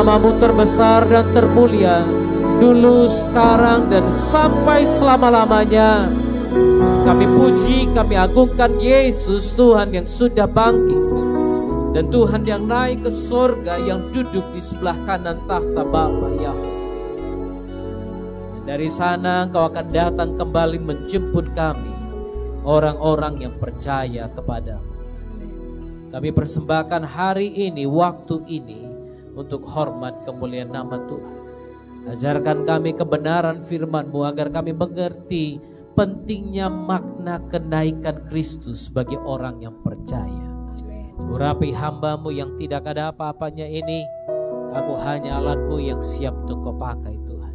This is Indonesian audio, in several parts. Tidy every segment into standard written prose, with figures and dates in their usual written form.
Namamu terbesar dan termulia, dulu, sekarang, dan sampai selama-lamanya. Kami puji, kami agungkan Yesus, Tuhan yang sudah bangkit, dan Tuhan yang naik ke surga, yang duduk di sebelah kanan tahta Bapa Yahweh. Dari sana Engkau akan datang kembali menjemput kami, orang-orang yang percaya kepadamu. Kami persembahkan hari ini, waktu ini, untuk hormat kemuliaan nama Tuhan. Ajarkan kami kebenaran firman-Mu agar kami mengerti pentingnya makna kenaikan Kristus bagi orang yang percaya. Urapi hamba-Mu yang tidak ada apa-apanya ini. Aku hanya alat-Mu yang siap untuk Kau pakai, Tuhan.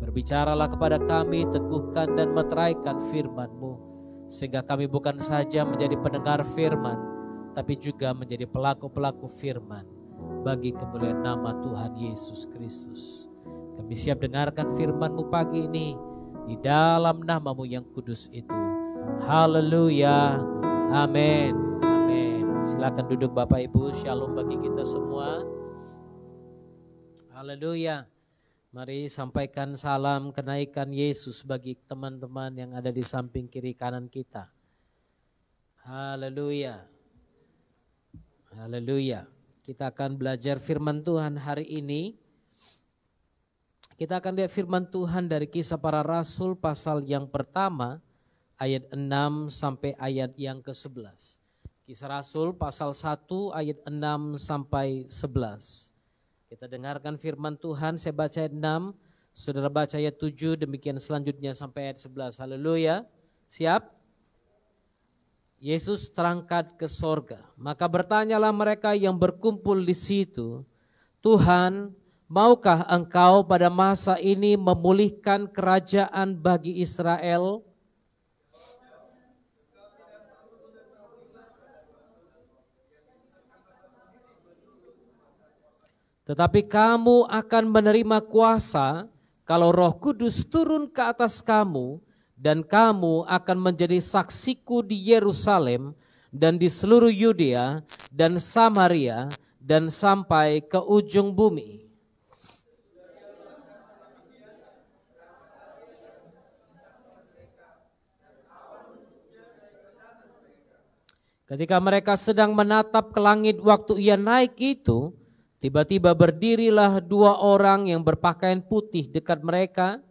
Berbicaralah kepada kami, teguhkan dan meteraikan firman-Mu, sehingga kami bukan saja menjadi pendengar firman, tapi juga menjadi pelaku-pelaku firman bagi kemuliaan nama Tuhan Yesus Kristus. Kami siap dengarkan firman-Mu pagi ini di dalam nama-Mu yang kudus itu. Haleluya. Amin. Amin. Silakan duduk Bapak Ibu. Shalom bagi kita semua. Haleluya. Mari sampaikan salam kenaikan Yesus bagi teman-teman yang ada di samping kiri kanan kita. Haleluya. Haleluya. Kita akan belajar firman Tuhan hari ini. Kita akan lihat firman Tuhan dari Kisah Para Rasul pasal yang pertama ayat 6 sampai ayat yang ke-11. Kisah Rasul pasal 1 ayat 6 sampai 11. Kita dengarkan firman Tuhan, saya baca ayat 6, saudara baca ayat 7, demikian selanjutnya sampai ayat 11. Haleluya. Siap? Yesus terangkat ke sorga, maka bertanyalah mereka yang berkumpul di situ, Tuhan, maukah Engkau pada masa ini memulihkan kerajaan bagi Israel? Tetapi kamu akan menerima kuasa kalau Roh Kudus turun ke atas kamu, dan kamu akan menjadi saksiku di Yerusalem dan di seluruh Yudea dan Samaria dan sampai ke ujung bumi. Ketika mereka sedang menatap ke langit waktu ia naik itu, tiba-tiba berdirilah dua orang yang berpakaian putih dekat mereka.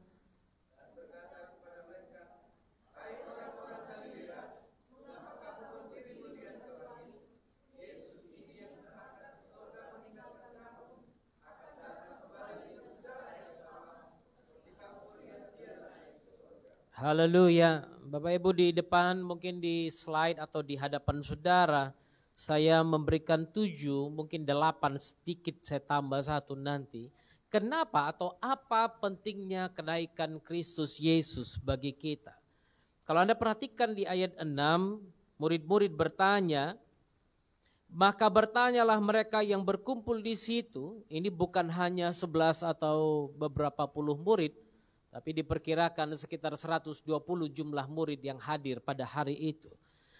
Haleluya. Bapak Ibu di depan, mungkin di slide atau di hadapan saudara, saya memberikan 7, mungkin 8, sedikit saya tambah 1 nanti. Kenapa atau apa pentingnya kenaikan Kristus Yesus bagi kita? Kalau Anda perhatikan di ayat 6, murid-murid bertanya, maka bertanyalah mereka yang berkumpul di situ. Ini bukan hanya 11 atau beberapa puluh murid, tapi diperkirakan sekitar 120 jumlah murid yang hadir pada hari itu.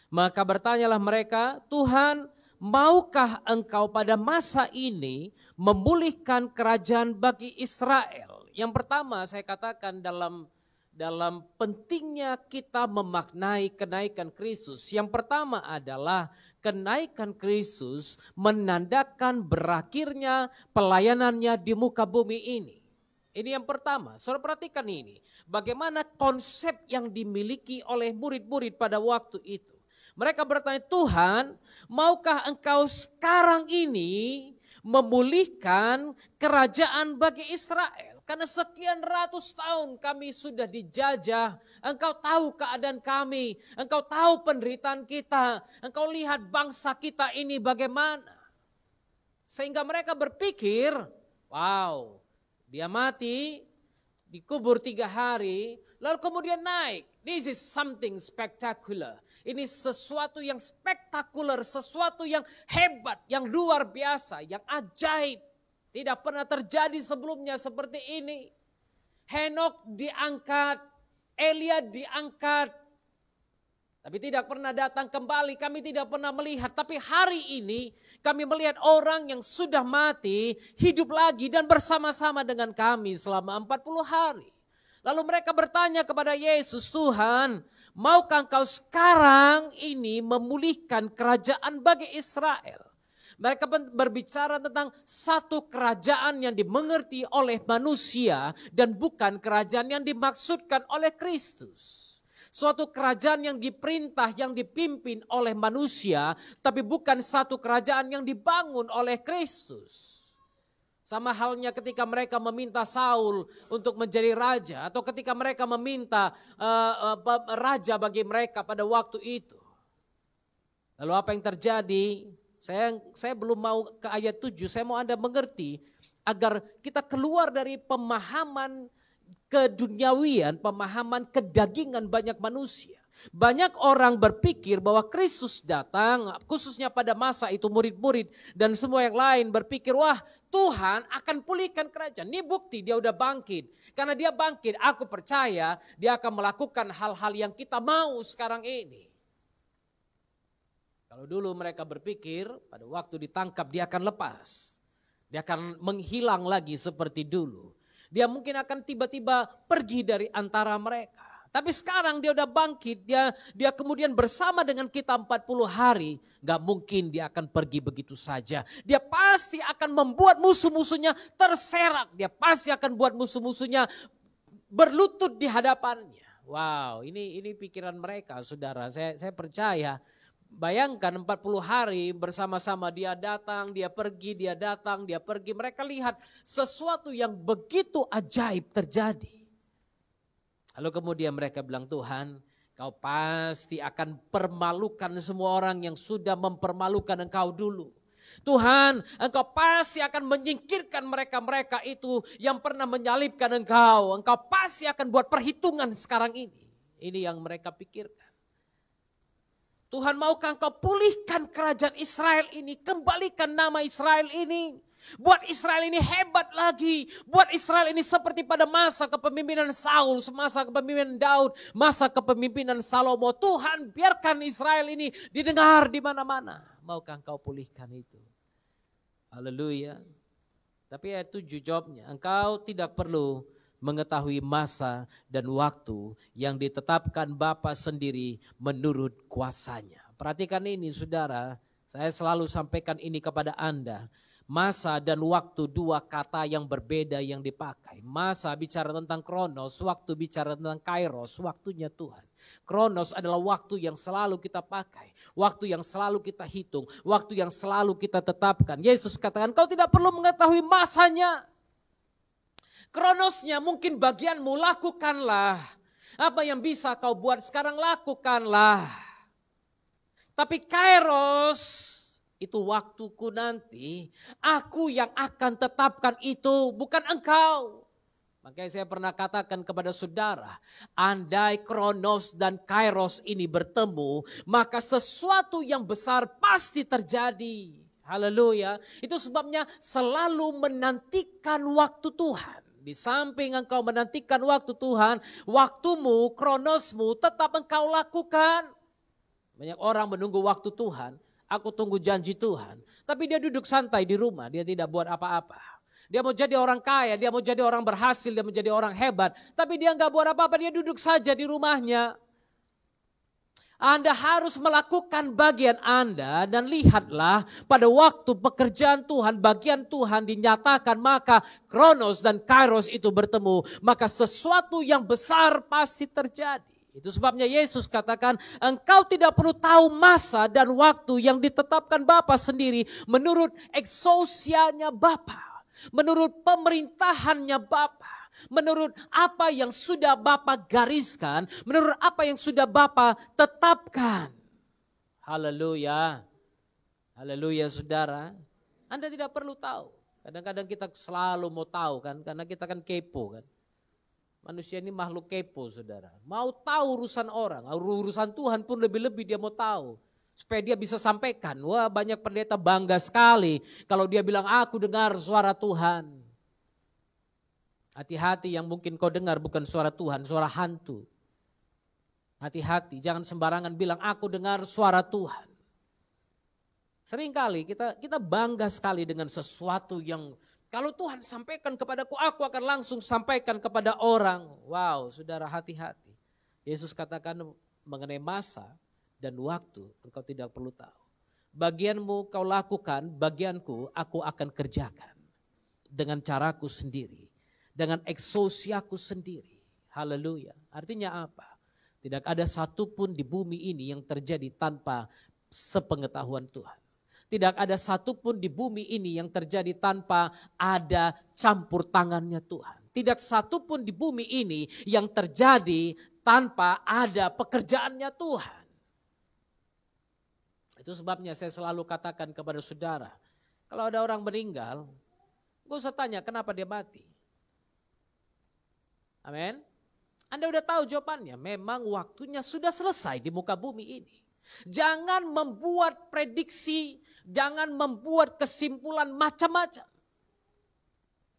Maka bertanyalah mereka, Tuhan, maukah Engkau pada masa ini memulihkan kerajaan bagi Israel? Yang pertama saya katakan dalam pentingnya kita memaknai kenaikan Kristus. Yang pertama adalah kenaikan Kristus menandakan berakhirnya pelayanannya di muka bumi ini. Ini yang pertama, saudara perhatikan ini. Bagaimana konsep yang dimiliki oleh murid-murid pada waktu itu. Mereka bertanya, Tuhan, maukah Engkau sekarang ini memulihkan kerajaan bagi Israel? Karena sekian ratus tahun kami sudah dijajah. Engkau tahu keadaan kami, Engkau tahu penderitaan kita, Engkau lihat bangsa kita ini bagaimana. Sehingga mereka berpikir, wow, dia mati, dikubur 3 hari, lalu kemudian naik. This is something spectacular. Ini sesuatu yang spektakuler, sesuatu yang hebat, yang luar biasa, yang ajaib. Tidak pernah terjadi sebelumnya seperti ini. Henok diangkat, Elia diangkat, Tapi tidak pernah datang kembali, kami tidak pernah melihat. Tapi hari ini kami melihat orang yang sudah mati, hidup lagi dan bersama-sama dengan kami selama 40 hari. Lalu mereka bertanya kepada Yesus, Tuhan, maukah Engkau sekarang ini memulihkan kerajaan bagi Israel? Mereka berbicara tentang satu kerajaan yang dimengerti oleh manusia dan bukan kerajaan yang dimaksudkan oleh Kristus. Suatu kerajaan yang diperintah, yang dipimpin oleh manusia, tapi bukan satu kerajaan yang dibangun oleh Kristus. Sama halnya ketika mereka meminta Saul untuk menjadi raja, atau ketika mereka meminta raja bagi mereka pada waktu itu. Lalu apa yang terjadi? Saya belum mau ke ayat 7, saya mau Anda mengerti agar kita keluar dari pemahaman keduniawian, pemahaman kedagingan banyak manusia. Banyak orang berpikir bahwa Kristus datang, khususnya pada masa itu murid-murid dan semua yang lain berpikir, wah Tuhan akan pulihkan kerajaan. Ini bukti dia udah bangkit. Karena dia bangkit, aku percaya dia akan melakukan hal-hal yang kita mau sekarang ini. Kalau dulu mereka berpikir pada waktu ditangkap dia akan lepas. Dia akan menghilang lagi seperti dulu. Dia mungkin akan tiba-tiba pergi dari antara mereka. Tapi sekarang dia udah bangkit, dia kemudian bersama dengan kita 40 hari. Gak mungkin dia akan pergi begitu saja. Dia pasti akan membuat musuh-musuhnya terserak. Dia pasti akan buat musuh-musuhnya berlutut di hadapannya. Wow, ini pikiran mereka, saudara. Saya percaya. Bayangkan 40 hari bersama-sama dia datang, dia pergi, dia datang, dia pergi. Mereka lihat sesuatu yang begitu ajaib terjadi. Lalu kemudian mereka bilang, Tuhan, Kau pasti akan permalukan semua orang yang sudah mempermalukan Engkau dulu. Tuhan, Engkau pasti akan menyingkirkan mereka-mereka itu yang pernah menyalibkan Engkau. Engkau pasti akan buat perhitungan sekarang ini. Ini yang mereka pikirkan. Tuhan, maukah Engkau pulihkan kerajaan Israel ini, kembalikan nama Israel ini. Buat Israel ini hebat lagi, buat Israel ini seperti pada masa kepemimpinan Saul, masa kepemimpinan Daud, masa kepemimpinan Salomo. Tuhan, biarkan Israel ini didengar di mana-mana. Maukah Engkau pulihkan itu? Haleluya. Tapi ayat 7 jawabnya, Engkau tidak perlu mengetahui masa dan waktu yang ditetapkan Bapa sendiri menurut kuasanya. Perhatikan ini saudara, saya selalu sampaikan ini kepada Anda. Masa dan waktu dua kata yang berbeda yang dipakai. Masa bicara tentang kronos, waktu bicara tentang kairos, waktunya Tuhan. Kronos adalah waktu yang selalu kita pakai, waktu yang selalu kita hitung, waktu yang selalu kita tetapkan. Yesus katakan, kau tidak perlu mengetahui masanya. Kronosnya mungkin bagianmu, lakukanlah. Apa yang bisa kau buat sekarang, lakukanlah. Tapi kairos, itu waktuku nanti. Aku yang akan tetapkan itu, bukan engkau. Makanya saya pernah katakan kepada saudara, andai kronos dan kairos ini bertemu, maka sesuatu yang besar pasti terjadi. Haleluya. Itu sebabnya selalu menantikan waktu Tuhan. Di samping engkau menantikan waktu Tuhan, waktumu, kronosmu tetap engkau lakukan. Banyak orang menunggu waktu Tuhan, aku tunggu janji Tuhan. Tapi dia duduk santai di rumah, dia tidak buat apa-apa. Dia mau jadi orang kaya, dia mau jadi orang berhasil, dia mau jadi orang hebat. Tapi dia nggak buat apa-apa, dia duduk saja di rumahnya. Anda harus melakukan bagian Anda dan lihatlah pada waktu pekerjaan Tuhan, bagian Tuhan dinyatakan, maka kronos dan kairos itu bertemu. Maka sesuatu yang besar pasti terjadi. Itu sebabnya Yesus katakan, engkau tidak perlu tahu masa dan waktu yang ditetapkan Bapa sendiri menurut eksousianya Bapa, menurut pemerintahannya Bapa, menurut apa yang sudah Bapa gariskan, menurut apa yang sudah Bapa tetapkan. Haleluya. Haleluya saudara. Anda tidak perlu tahu. Kadang-kadang kita selalu mau tahu kan, karena kita kan kepo kan. Manusia ini makhluk kepo saudara. Mau tahu urusan orang, urusan Tuhan pun lebih-lebih dia mau tahu. Supaya dia bisa sampaikan. Wah, banyak pendeta bangga sekali kalau dia bilang, aku dengar suara Tuhan. Hati-hati, yang mungkin kau dengar bukan suara Tuhan, suara hantu. Hati-hati, jangan sembarangan bilang aku dengar suara Tuhan. Seringkali kita bangga sekali dengan sesuatu yang kalau Tuhan sampaikan kepadaku, aku akan langsung sampaikan kepada orang. Wow, saudara, hati-hati. Yesus katakan mengenai masa dan waktu engkau tidak perlu tahu. Bagianmu kau lakukan, bagianku aku akan kerjakan. Dengan caraku sendiri. Dengan eksousiaku sendiri. Haleluya. Artinya apa? Tidak ada satupun di bumi ini yang terjadi tanpa sepengetahuan Tuhan. Tidak ada satupun di bumi ini yang terjadi tanpa ada campur tangannya Tuhan. Tidak satupun di bumi ini yang terjadi tanpa ada pekerjaannya Tuhan. Itu sebabnya saya selalu katakan kepada saudara, kalau ada orang meninggal, gak usah tanya kenapa dia mati. Amin. Anda udah tahu jawabannya, memang waktunya sudah selesai di muka bumi ini. Jangan membuat prediksi, jangan membuat kesimpulan macam-macam.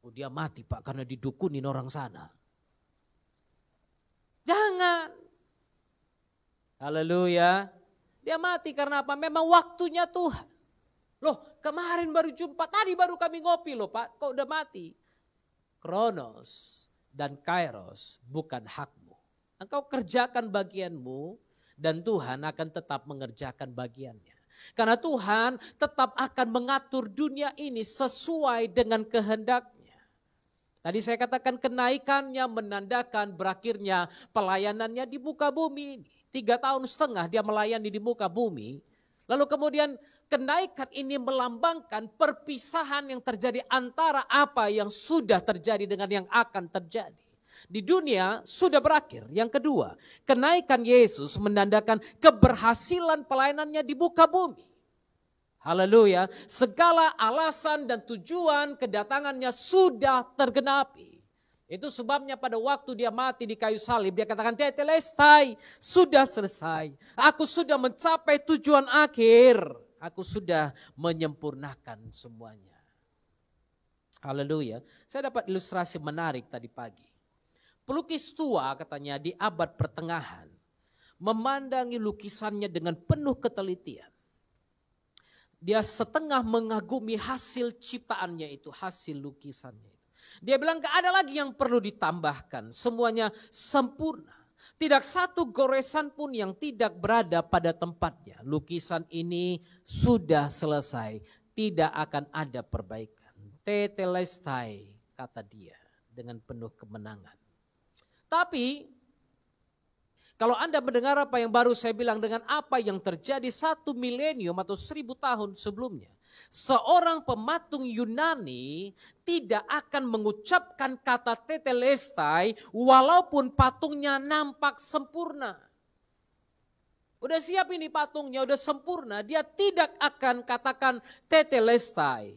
Oh dia mati Pak karena didukunin orang sana. Jangan. Haleluya. Dia mati karena apa? Memang waktunya Tuhan. Loh kemarin baru jumpa, tadi baru kami ngopi loh Pak, kok udah mati? Kronos dan Kairos bukan hakmu. Engkau kerjakan bagianmu dan Tuhan akan tetap mengerjakan bagiannya. Karena Tuhan tetap akan mengatur dunia ini sesuai dengan kehendaknya. Tadi saya katakan kenaikannya menandakan berakhirnya pelayanannya di muka bumi ini. 3,5 tahun dia melayani di muka bumi. Lalu kemudian kenaikan ini melambangkan perpisahan yang terjadi antara apa yang sudah terjadi dengan yang akan terjadi. Di dunia sudah berakhir. Yang kedua, kenaikan Yesus menandakan keberhasilan pelayanannya di muka bumi. Haleluya, segala alasan dan tujuan kedatangannya sudah tergenapi. Itu sebabnya pada waktu dia mati di kayu salib, dia katakan tetelestai, sudah selesai. Aku sudah mencapai tujuan akhir. Aku sudah menyempurnakan semuanya. Haleluya. Saya dapat ilustrasi menarik tadi pagi. Pelukis tua katanya di abad pertengahan memandangi lukisannya dengan penuh ketelitian. Dia setengah mengagumi hasil ciptaannya itu, hasil lukisannya itu. Dia bilang gak ada lagi yang perlu ditambahkan, semuanya sempurna. Tidak satu goresan pun yang tidak berada pada tempatnya. Lukisan ini sudah selesai, tidak akan ada perbaikan. Tetelestai, kata dia dengan penuh kemenangan. Tapi kalau Anda mendengar apa yang baru saya bilang dengan apa yang terjadi 1 milenium atau 1000 tahun sebelumnya. Seorang pematung Yunani tidak akan mengucapkan kata tetelestai walaupun patungnya nampak sempurna. Udah siap ini patungnya, udah sempurna. Dia tidak akan katakan tetelestai.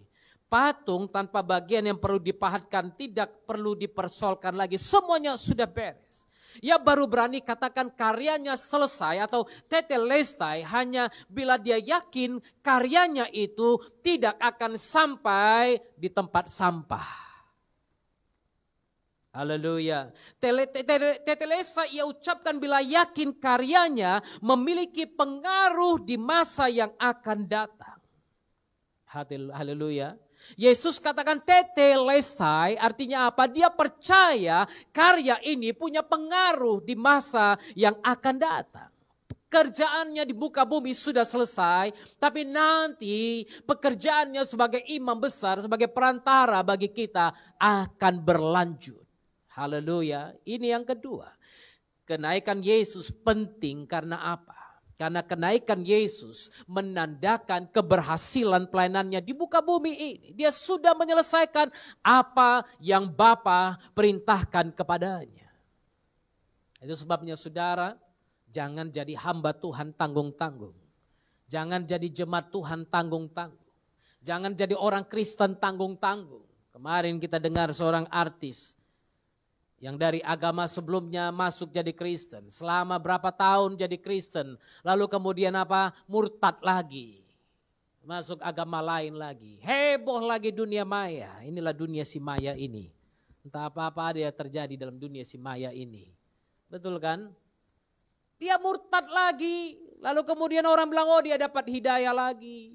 Patung tanpa bagian yang perlu dipahatkan, tidak perlu dipersolkan lagi. Semuanya sudah beres. Ia baru berani katakan karyanya selesai atau tetelestai hanya bila dia yakin karyanya itu tidak akan sampai di tempat sampah. Haleluya. Tetelestai ia ucapkan bila yakin karyanya memiliki pengaruh di masa yang akan datang. Haleluya. Yesus katakan tetelestai artinya apa? Dia percaya karya ini punya pengaruh di masa yang akan datang. Kerjaannya di muka bumi sudah selesai, tapi nanti pekerjaannya sebagai imam besar, sebagai perantara bagi kita akan berlanjut. Haleluya. Ini yang kedua. Kenaikan Yesus penting karena apa? Karena kenaikan Yesus menandakan keberhasilan pelayanannya di muka bumi ini. Dia sudah menyelesaikan apa yang Bapa perintahkan kepadanya. Itu sebabnya saudara, jangan jadi hamba Tuhan tanggung-tanggung. Jangan jadi jemaat Tuhan tanggung-tanggung. Jangan jadi orang Kristen tanggung-tanggung. Kemarin kita dengar seorang artis yang dari agama sebelumnya masuk jadi Kristen. Selama berapa tahun jadi Kristen. Lalu kemudian apa? Murtad lagi. Masuk agama lain lagi. Heboh lagi dunia maya. Inilah dunia si maya ini. Entah apa-apa ada yang terjadi dalam dunia si maya ini. Betul kan? Dia murtad lagi. Lalu kemudian orang bilang, oh dia dapat hidayah lagi.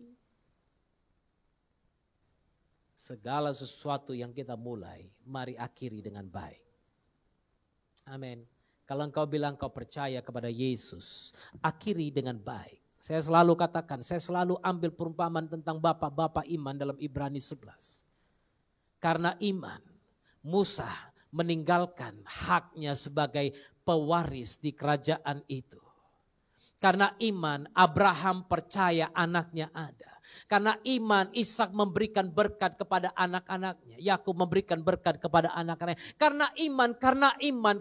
Segala sesuatu yang kita mulai, mari akhiri dengan baik. Amin. Kalau engkau bilang kau percaya kepada Yesus, akhiri dengan baik. Saya selalu katakan, saya selalu ambil perumpamaan tentang bapak-bapak iman dalam Ibrani 11. Karena iman, Musa meninggalkan haknya sebagai pewaris di kerajaan itu. Karena iman, Abraham percaya anaknya ada. Karena iman, Ishak memberikan berkat kepada anak-anaknya. Yakub memberikan berkat kepada anak-anaknya. Karena iman.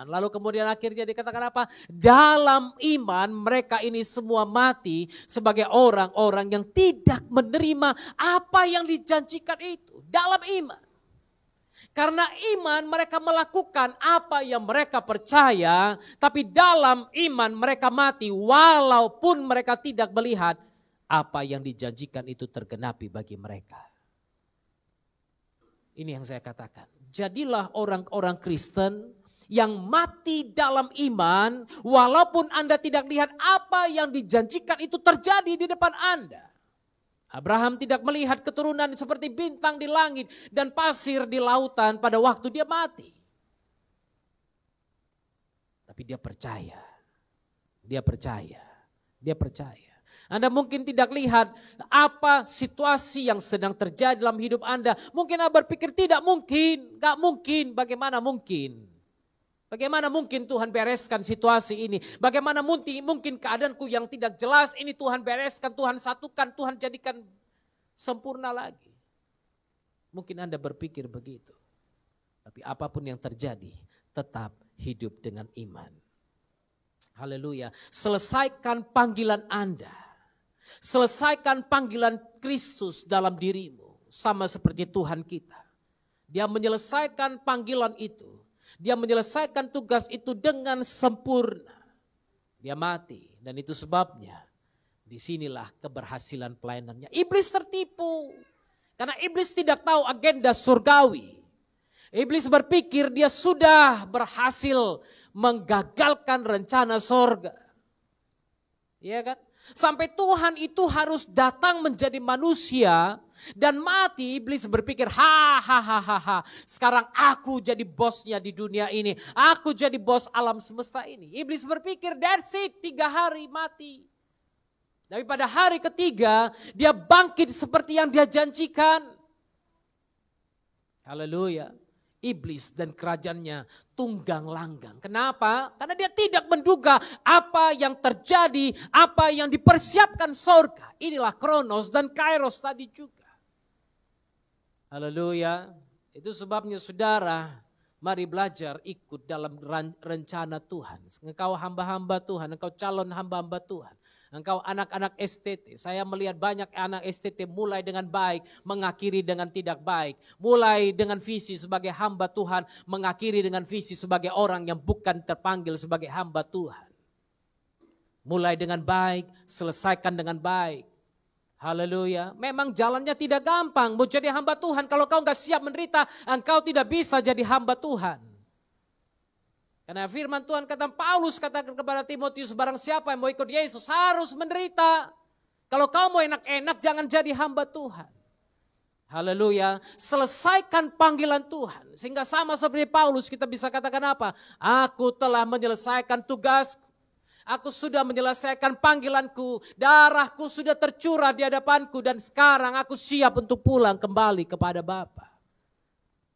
Lalu kemudian akhirnya dikatakan apa? Dalam iman mereka ini semua mati sebagai orang-orang yang tidak menerima apa yang dijanjikan itu. Dalam iman. Karena iman mereka melakukan apa yang mereka percaya, tapi dalam iman mereka mati walaupun mereka tidak melihat apa yang dijanjikan itu tergenapi bagi mereka. Ini yang saya katakan. Jadilah orang-orang Kristen yang mati dalam iman walaupun Anda tidak lihat apa yang dijanjikan itu terjadi di depan Anda. Abraham tidak melihat keturunan seperti bintang di langit dan pasir di lautan pada waktu dia mati. Tapi dia percaya. Dia percaya. Dia percaya. Anda mungkin tidak lihat apa situasi yang sedang terjadi dalam hidup Anda. Mungkin Anda berpikir tidak mungkin, gak mungkin, bagaimana mungkin? Bagaimana mungkin Tuhan bereskan situasi ini? Bagaimana mungkin keadaanku yang tidak jelas ini Tuhan bereskan, Tuhan satukan, Tuhan jadikan sempurna lagi. Mungkin Anda berpikir begitu. Tapi apapun yang terjadi, tetap hidup dengan iman. Haleluya. Selesaikan panggilan Anda. Selesaikan panggilan Kristus dalam dirimu. Sama seperti Tuhan kita. Dia menyelesaikan panggilan itu. Dia menyelesaikan tugas itu dengan sempurna. Dia mati dan itu sebabnya disinilah keberhasilan pelayanannya. Iblis tertipu karena iblis tidak tahu agenda surgawi. Iblis berpikir dia sudah berhasil menggagalkan rencana surga. Iya kan? Sampai Tuhan itu harus datang menjadi manusia dan mati. Iblis berpikir, sekarang aku jadi bosnya di dunia ini. Aku jadi bos alam semesta ini. Iblis berpikir, that's it, 3 hari mati. Tapi pada hari ketiga, dia bangkit seperti yang dia janjikan. Haleluya. Iblis dan kerajaannya tunggang langgang. Kenapa? Karena dia tidak menduga apa yang terjadi, apa yang dipersiapkan surga. Inilah Kronos dan Kairos tadi juga. Haleluya. Itu sebabnya saudara, mari belajar ikut dalam rencana Tuhan. Engkau hamba-hamba Tuhan, engkau calon hamba-hamba Tuhan. Engkau anak-anak STT, saya melihat banyak anak STT mulai dengan baik, mengakhiri dengan tidak baik. Mulai dengan visi sebagai hamba Tuhan, mengakhiri dengan visi sebagai orang yang bukan terpanggil sebagai hamba Tuhan. Mulai dengan baik, selesaikan dengan baik. Haleluya. Memang jalannya tidak gampang, mau jadi hamba Tuhan. Kalau kau enggak siap menderita, engkau tidak bisa jadi hamba Tuhan. Karena firman Tuhan kata Paulus katakan kepada Timotius, barang siapa yang mau ikut Yesus harus menderita. Kalau kau mau enak-enak jangan jadi hamba Tuhan. Haleluya. Selesaikan panggilan Tuhan. Sehingga sama seperti Paulus kita bisa katakan apa? Aku telah menyelesaikan tugasku. Aku sudah menyelesaikan panggilanku. Darahku sudah tercurah di hadapanku. Dan sekarang aku siap untuk pulang kembali kepada Bapa.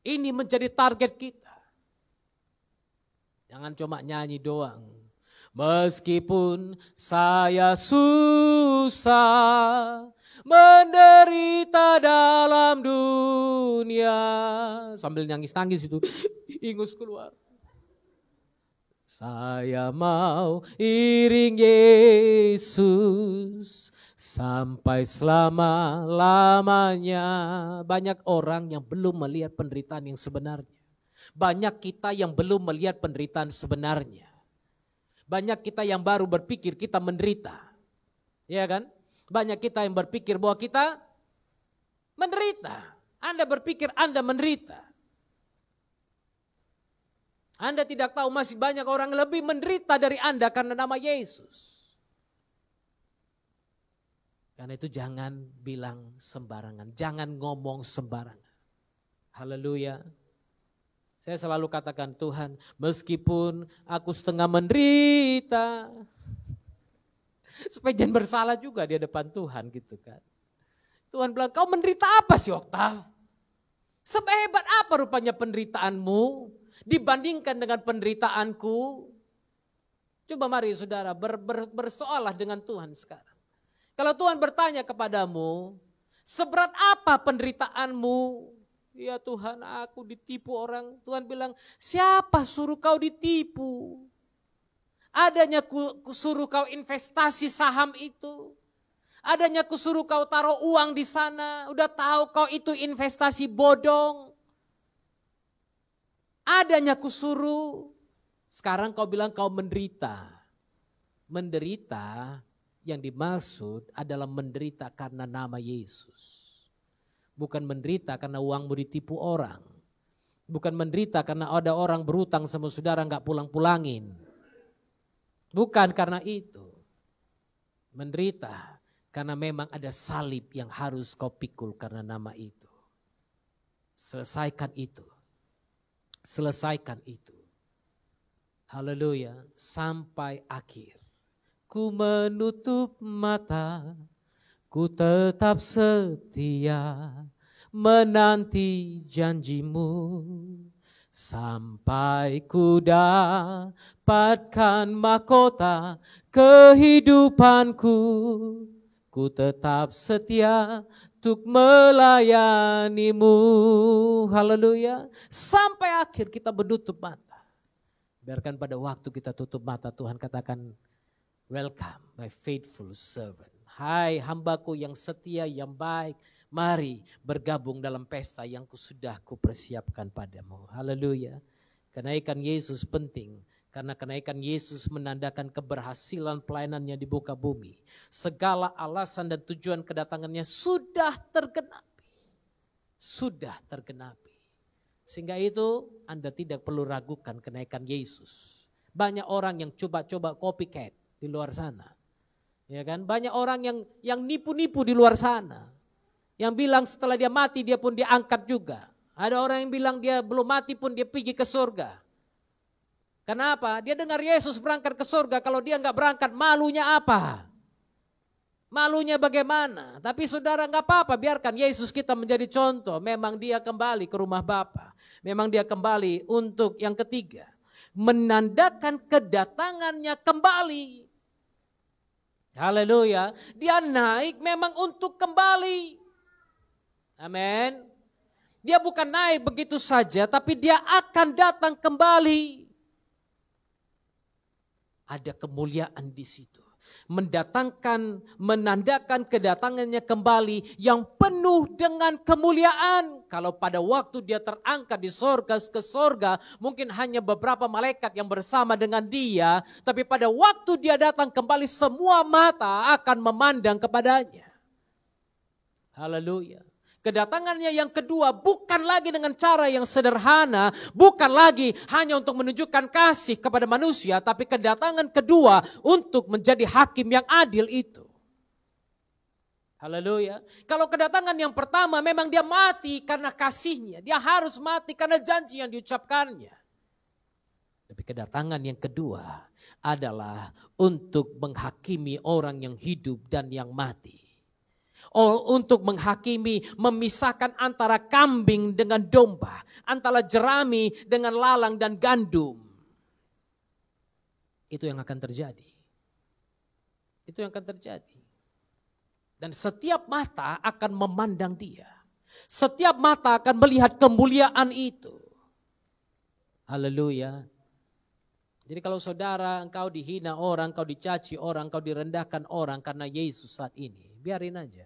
Ini menjadi target kita. Jangan cuma nyanyi doang. Meskipun saya susah menderita dalam dunia. Sambil nangis-nangis itu, ingus keluar. Saya mau iring Yesus sampai selama-lamanya. Banyak orang yang belum melihat penderitaan yang sebenarnya. Banyak kita yang belum melihat penderitaan sebenarnya. Banyak kita yang baru berpikir kita menderita. Ya kan? Banyak kita yang berpikir bahwa kita menderita. Anda berpikir Anda menderita. Anda tidak tahu masih banyak orang lebih menderita dari Anda karena nama Yesus. Karena itu jangan bilang sembarangan, jangan ngomong sembarangan. Haleluya. Saya selalu katakan, Tuhan, meskipun aku setengah menderita, supaya jangan bersalah juga di depan Tuhan gitu kan. Tuhan bilang, kau menderita apa sih Oktav? Sehebat apa rupanya penderitaanmu dibandingkan dengan penderitaanku? Coba mari saudara bersoalah dengan Tuhan sekarang. Kalau Tuhan bertanya kepadamu, seberat apa penderitaanmu? Ya Tuhan, aku ditipu orang. Tuhan bilang, siapa suruh kau ditipu? Adanya suruh kau investasi saham itu. Adanya kusuruh kau taruh uang di sana. Udah tahu kau itu investasi bodong. Adanya kusuruh. Sekarang kau bilang kau menderita. Menderita yang dimaksud adalah menderita karena nama Yesus. Bukan menderita karena uangmu ditipu orang. Bukan menderita karena ada orang berutang sama saudara gak pulang-pulangin. Bukan karena itu. Menderita karena memang ada salib yang harus kau pikul karena nama itu. Selesaikan itu. Selesaikan itu. Haleluya. Sampai akhir. Ku menutup mata. Ku tetap setia. Menanti janjimu. Sampai ku dapatkan mahkota kehidupanku. Ku tetap setia untuk melayanimu. Haleluya. Sampai akhir kita menutup mata. Biarkan pada waktu kita tutup mata Tuhan katakan, welcome my faithful servant. Hai hambaku yang setia, yang baik. Mari bergabung dalam pesta yang sudah kupersiapkan padamu. Haleluya. Kenaikan Yesus penting. Karena kenaikan Yesus menandakan keberhasilan pelayanannya di muka bumi. Segala alasan dan tujuan kedatangannya sudah tergenapi. Sudah tergenapi. Sehingga itu Anda tidak perlu ragukan kenaikan Yesus. Banyak orang yang coba-coba copycat di luar sana. Ya kan? Banyak orang yang nipu-nipu di luar sana. Yang bilang setelah dia mati dia pun diangkat juga. Ada orang yang bilang dia belum mati pun dia pergi ke surga. Kenapa? Dia dengar Yesus berangkat ke surga. Kalau dia nggak berangkat, malunya apa? Malunya bagaimana? Tapi saudara nggak apa-apa, biarkan Yesus kita menjadi contoh. Memang dia kembali ke rumah Bapa. Memang dia kembali untuk yang ketiga. Menandakan kedatangannya kembali. Haleluya. Dia naik memang untuk kembali. Amin. Dia bukan naik begitu saja, tapi dia akan datang kembali. Ada kemuliaan di situ. Menandakan kedatangannya kembali yang penuh dengan kemuliaan. Kalau pada waktu dia terangkat di sorga ke sorga, mungkin hanya beberapa malaikat yang bersama dengan dia. Tapi pada waktu dia datang kembali, semua mata akan memandang kepadanya. Haleluya. Kedatangannya yang kedua bukan lagi dengan cara yang sederhana, bukan lagi hanya untuk menunjukkan kasih kepada manusia, tapi kedatangan kedua untuk menjadi hakim yang adil itu. Haleluya. Kalau kedatangan yang pertama memang dia mati karena kasihnya, dia harus mati karena janji yang diucapkannya. Tapi kedatangan yang kedua adalah untuk menghakimi orang yang hidup dan yang mati. Untuk menghakimi, memisahkan antara kambing dengan domba, antara jerami dengan lalang dan gandum. Itu yang akan terjadi. Itu yang akan terjadi. Dan setiap mata akan memandang dia. Setiap mata akan melihat kemuliaan itu. Haleluya. Jadi kalau saudara engkau dihina orang, engkau dicaci orang, engkau direndahkan orang karena Yesus saat ini. Biarin aja.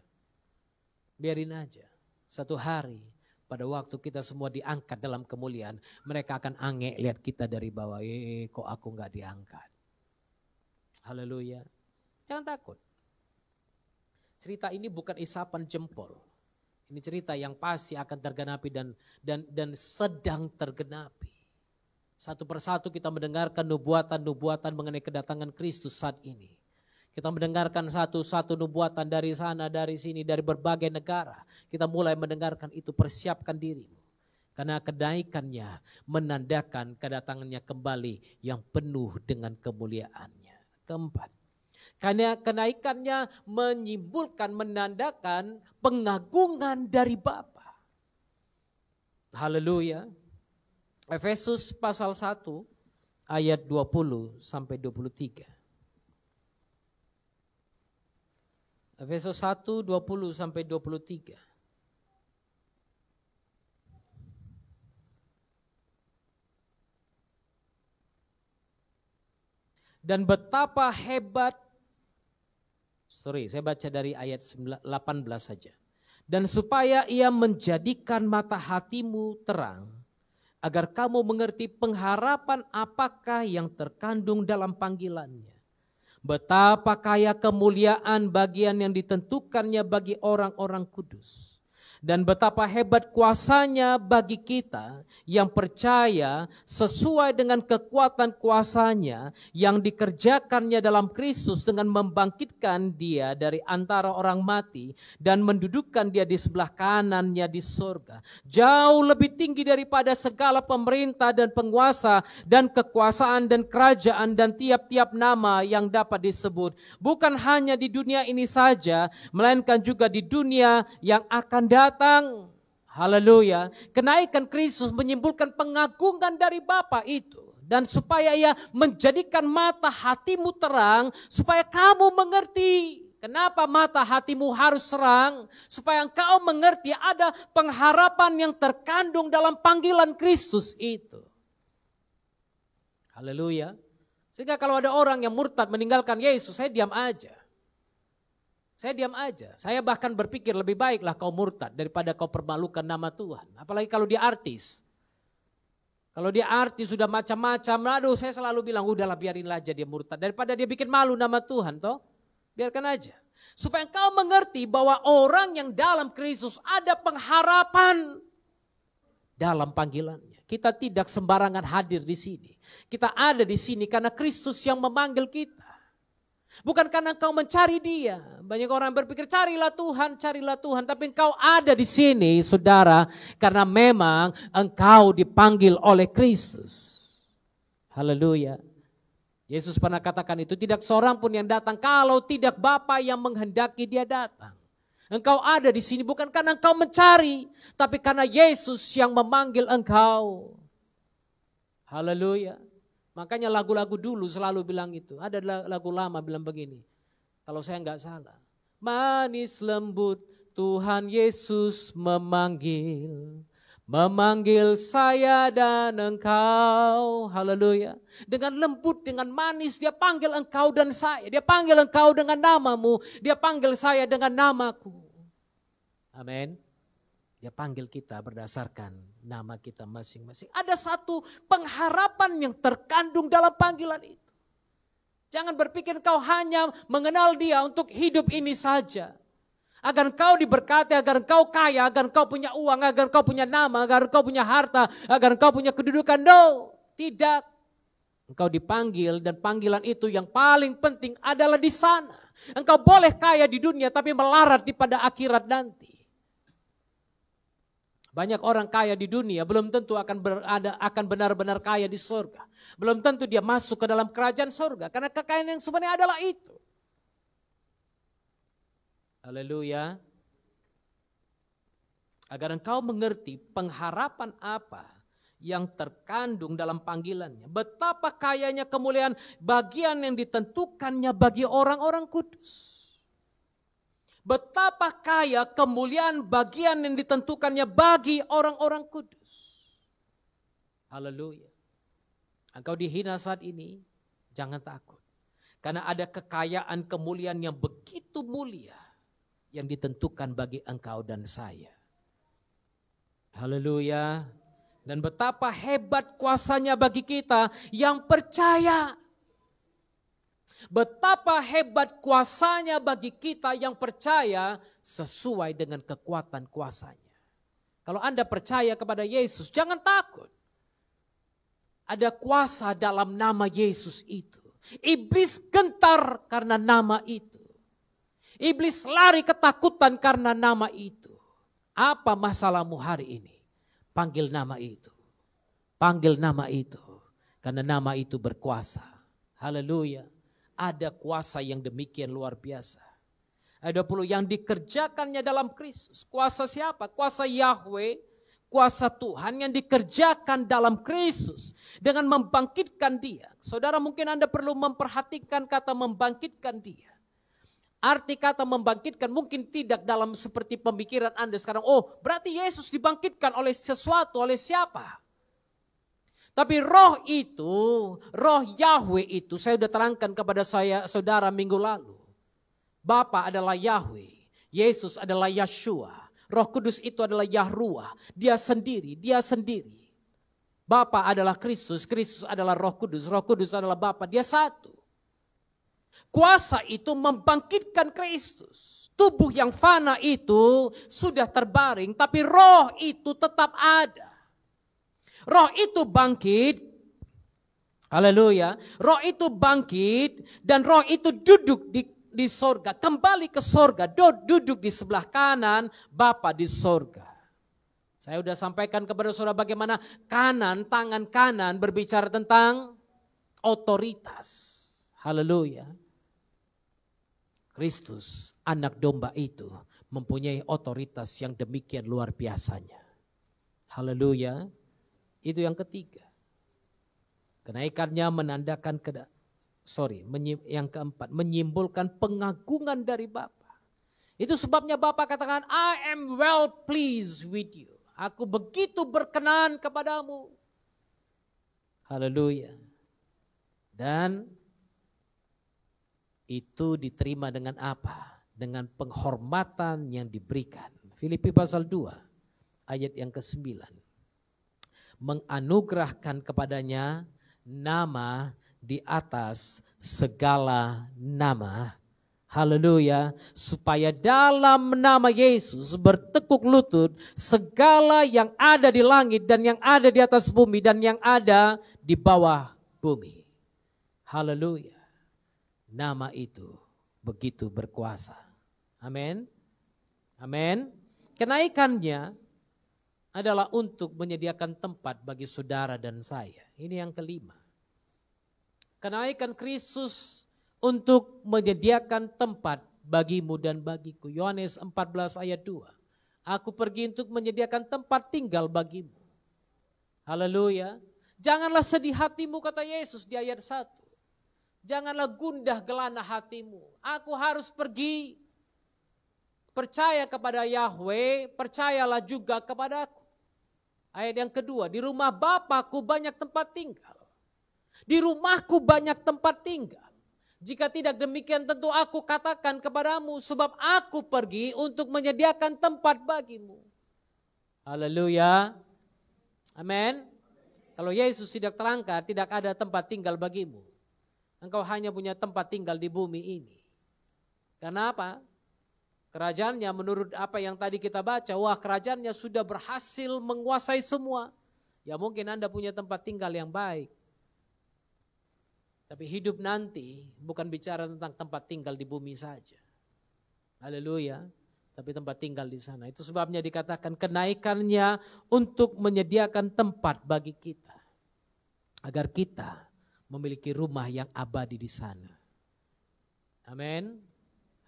Biarin aja. Satu hari pada waktu kita semua diangkat dalam kemuliaan. Mereka akan ange lihat kita dari bawah. Kok aku gak diangkat. Haleluya. Jangan takut. Cerita ini bukan isapan jempol. Ini cerita yang pasti akan tergenapi dan sedang tergenapi. Satu persatu kita mendengarkan nubuatan-nubuatan mengenai kedatangan Kristus saat ini. Kita mendengarkan satu-satu nubuatan dari sana, dari sini, dari berbagai negara. Kita mulai mendengarkan itu, persiapkan dirimu. Karena kenaikannya menandakan kedatangannya kembali yang penuh dengan kemuliaannya. Keempat, karena kenaikannya menyimpulkan, menandakan pengagungan dari Bapa. Haleluya. Efesus pasal 1 ayat 20 sampai 23. Efesus 1 20 sampai 23. Dan betapa hebat, saya baca dari ayat 18 saja. Dan supaya ia menjadikan mata hatimu terang, agar kamu mengerti pengharapan apakah yang terkandung dalam panggilannya. Betapa kaya kemuliaan bagian yang ditentukannya bagi orang-orang kudus. Dan betapa hebat kuasanya bagi kita yang percaya sesuai dengan kekuatan kuasanya yang dikerjakannya dalam Kristus dengan membangkitkan dia dari antara orang mati dan mendudukkan dia di sebelah kanannya di surga. Jauh lebih tinggi daripada segala pemerintah dan penguasa dan kekuasaan dan kerajaan dan tiap-tiap nama yang dapat disebut. Bukan hanya di dunia ini saja, melainkan juga di dunia yang akan datang. Haleluya. Kenaikan Kristus menyimpulkan pengagungan dari Bapa itu. Dan supaya ia menjadikan mata hatimu terang, supaya kamu mengerti. Kenapa mata hatimu harus terang? Supaya engkau mengerti ada pengharapan yang terkandung dalam panggilan Kristus itu. Haleluya. Sehingga kalau ada orang yang murtad meninggalkan Yesus, saya diam aja. Saya diam aja. Saya bahkan berpikir lebih baiklah kau murtad daripada kau permalukan nama Tuhan. Apalagi kalau dia artis. Kalau dia artis sudah macam-macam, aduh saya selalu bilang udahlah biarinlah aja dia murtad. Daripada dia bikin malu nama Tuhan toh. Biarkan aja. Supaya engkau mengerti bahwa orang yang dalam Kristus ada pengharapan dalam panggilannya. Kita tidak sembarangan hadir di sini. Kita ada di sini karena Kristus yang memanggil kita. Bukan karena engkau mencari dia. Banyak orang berpikir carilah Tuhan, carilah Tuhan. Tapi engkau ada di sini saudara. Karena memang engkau dipanggil oleh Kristus. Haleluya. Yesus pernah katakan itu. Tidak seorang pun yang datang kalau tidak Bapa yang menghendaki dia datang. Engkau ada di sini bukan karena engkau mencari. Tapi karena Yesus yang memanggil engkau. Haleluya. Makanya lagu-lagu dulu selalu bilang itu. Ada lagu lama bilang begini. Kalau saya enggak salah. Manis lembut Tuhan Yesus memanggil. Memanggil saya dan engkau. Haleluya. Dengan lembut, dengan manis dia panggil engkau dan saya. Dia panggil engkau dengan namamu. Dia panggil saya dengan namaku. Amin. Dia panggil kita berdasarkan nama kita masing-masing. Ada satu pengharapan yang terkandung dalam panggilan itu. Jangan berpikir kau hanya mengenal dia untuk hidup ini saja. Agar kau diberkati, agar kau kaya, agar kau punya uang, agar kau punya nama, agar kau punya harta, agar kau punya kedudukan. No, tidak. Engkau dipanggil dan panggilan itu yang paling penting adalah di sana. Engkau boleh kaya di dunia tapi melarat pada akhirat nanti. Banyak orang kaya di dunia belum tentu akan benar-benar kaya di surga. Belum tentu dia masuk ke dalam kerajaan surga. Karena kekayaan yang sebenarnya adalah itu. Haleluya. Agar engkau mengerti pengharapan apa yang terkandung dalam panggilannya. Betapa kayanya kemuliaan bagian yang ditentukannya bagi orang-orang kudus. Betapa kaya kemuliaan bagian yang ditentukannya bagi orang-orang kudus. Haleluya. Engkau dihina saat ini, jangan takut. Karena ada kekayaan kemuliaan yang begitu mulia yang ditentukan bagi engkau dan saya. Haleluya. Dan betapa hebat kuasanya bagi kita yang percaya. Betapa hebat kuasanya bagi kita yang percaya sesuai dengan kekuatan kuasanya. Kalau Anda percaya kepada Yesus, jangan takut. Ada kuasa dalam nama Yesus itu. Iblis gentar karena nama itu. Iblis lari ketakutan karena nama itu. Apa masalahmu hari ini? Panggil nama itu. Panggil nama itu. Karena nama itu berkuasa. Haleluya. Ada kuasa yang demikian luar biasa. Ada 20 yang dikerjakannya dalam Kristus. Kuasa siapa? Kuasa Yahweh. Kuasa Tuhan yang dikerjakan dalam Kristus dengan membangkitkan dia. Saudara, mungkin Anda perlu memperhatikan kata membangkitkan dia. Arti kata membangkitkan mungkin tidak dalam seperti pemikiran Anda sekarang. Oh, berarti Yesus dibangkitkan oleh sesuatu, oleh siapa? Tapi roh itu, roh Yahweh itu, saya sudah terangkan kepada saudara minggu lalu. Bapa adalah Yahweh, Yesus adalah Yeshua. Roh Kudus itu adalah Yahuwah, dia sendiri, dia sendiri. Bapa adalah Kristus, Kristus adalah Roh Kudus adalah Bapa, dia satu. Kuasa itu membangkitkan Kristus. Tubuh yang fana itu sudah terbaring, tapi roh itu tetap ada. Roh itu bangkit, haleluya. Roh itu bangkit dan roh itu duduk di sorga, kembali ke sorga, duduk di sebelah kanan Bapa di sorga. Saya sudah sampaikan kepada saudara bagaimana tangan kanan berbicara tentang otoritas. Haleluya. Kristus, anak domba itu mempunyai otoritas yang demikian luar biasanya. Haleluya. Itu yang ketiga. Kenaikannya menandakan yang keempat, menyimbolkan pengagungan dari Bapa. Itu sebabnya Bapa katakan, I am well pleased with you. Aku begitu berkenan kepadamu. Haleluya. Dan itu diterima dengan apa? Dengan penghormatan yang diberikan. Filipi pasal 2 ayat yang ke-9. Menganugerahkan kepadanya nama di atas segala nama. Haleluya. Supaya dalam nama Yesus bertekuk lutut segala yang ada di langit dan yang ada di atas bumi dan yang ada di bawah bumi. Haleluya. Nama itu begitu berkuasa. Amin. Amin. Kenaikannya adalah untuk menyediakan tempat bagi saudara dan saya. Ini yang kelima. Kenaikan Kristus untuk menyediakan tempat bagimu dan bagiku. Yohanes 14 ayat 2. Aku pergi untuk menyediakan tempat tinggal bagimu. Haleluya. Janganlah sedih hatimu kata Yesus di ayat 1. Janganlah gundah gelana hatimu. Aku harus pergi. Percaya kepada Yahweh, percayalah juga kepadaku. Ayat yang kedua, di rumah Bapakku banyak tempat tinggal. Di rumahku banyak tempat tinggal. Jika tidak demikian tentu aku katakan kepadamu, sebab aku pergi untuk menyediakan tempat bagimu. Haleluya. Amin. Kalau Yesus tidak terangkat, tidak ada tempat tinggal bagimu. Engkau hanya punya tempat tinggal di bumi ini. Karena apa? Kerajaannya menurut apa yang tadi kita baca, wah kerajaannya sudah berhasil menguasai semua. Ya mungkin Anda punya tempat tinggal yang baik. Tapi hidup nanti bukan bicara tentang tempat tinggal di bumi saja. Haleluya. Tapi tempat tinggal di sana. Itu sebabnya dikatakan kenaikannya untuk menyediakan tempat bagi kita. Agar kita memiliki rumah yang abadi di sana. Amin.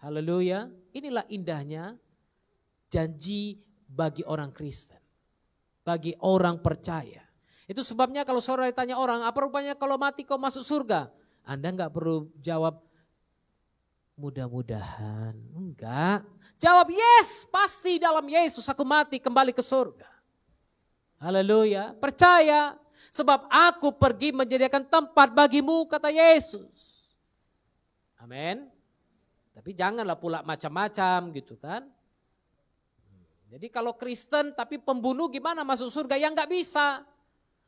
Haleluya. Inilah indahnya janji bagi orang Kristen. Bagi orang percaya. Itu sebabnya kalau saudara ditanya orang, apa rupanya kalau mati kau masuk surga? Anda enggak perlu jawab mudah-mudahan. Enggak. Jawab yes, pasti dalam Yesus aku mati kembali ke surga. Haleluya. Percaya. Sebab aku pergi menyediakan tempat bagimu, kata Yesus. Amin. Tapi janganlah pula macam-macam gitu kan. Jadi kalau Kristen tapi pembunuh gimana masuk surga? Ya enggak bisa.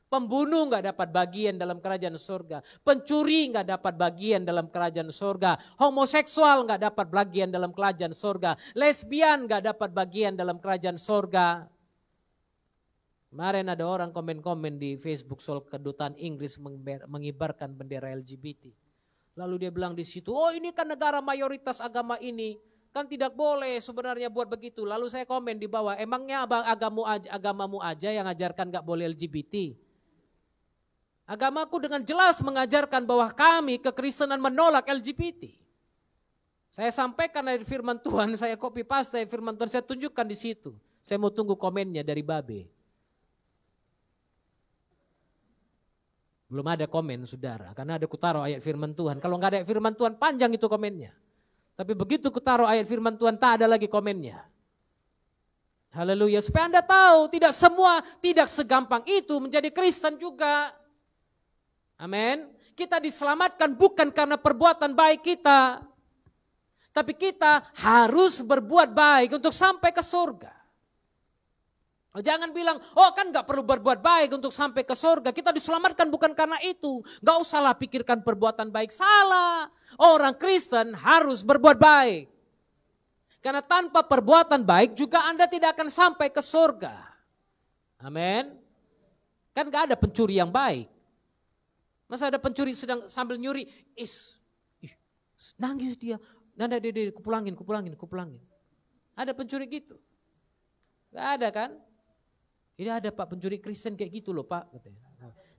Pembunuh enggak dapat bagian dalam kerajaan surga. Pencuri enggak dapat bagian dalam kerajaan surga. Homoseksual enggak dapat bagian dalam kerajaan surga. Lesbian enggak dapat bagian dalam kerajaan surga. Kemarin ada orang komen-komen di Facebook soal kedutaan Inggris mengibarkan bendera LGBT. Lalu dia bilang di situ, oh ini kan negara mayoritas agama ini, kan tidak boleh sebenarnya buat begitu. Lalu saya komen di bawah, emangnya agamamu aja yang ajarkan gak boleh LGBT? Agamaku dengan jelas mengajarkan bahwa kami kekristenan menolak LGBT. Saya sampaikan dari firman Tuhan, saya copy paste firman Tuhan, saya tunjukkan di situ. Saya mau tunggu komennya dari Babe. Belum ada komen saudara, karena ada kutaruh ayat firman Tuhan. Kalau nggak ada ayat firman Tuhan panjang itu komennya. Tapi begitu kutaruh ayat firman Tuhan tak ada lagi komennya. Haleluya, supaya Anda tahu tidak segampang itu menjadi Kristen juga. Amin. Kita diselamatkan bukan karena perbuatan baik kita. Tapi kita harus berbuat baik untuk sampai ke surga. Jangan bilang, oh kan gak perlu berbuat baik untuk sampai ke surga. Kita diselamatkan bukan karena itu. Gak usahlah pikirkan perbuatan baik. Salah. Orang Kristen harus berbuat baik. Karena tanpa perbuatan baik juga Anda tidak akan sampai ke surga. Amin. Kan gak ada pencuri yang baik. Masa ada pencuri sedang sambil nyuri, nangis dia. Nanda dia kupulangin. Ada pencuri gitu. Gak ada kan? Ini ada Pak pencuri Kristen kayak gitu loh Pak.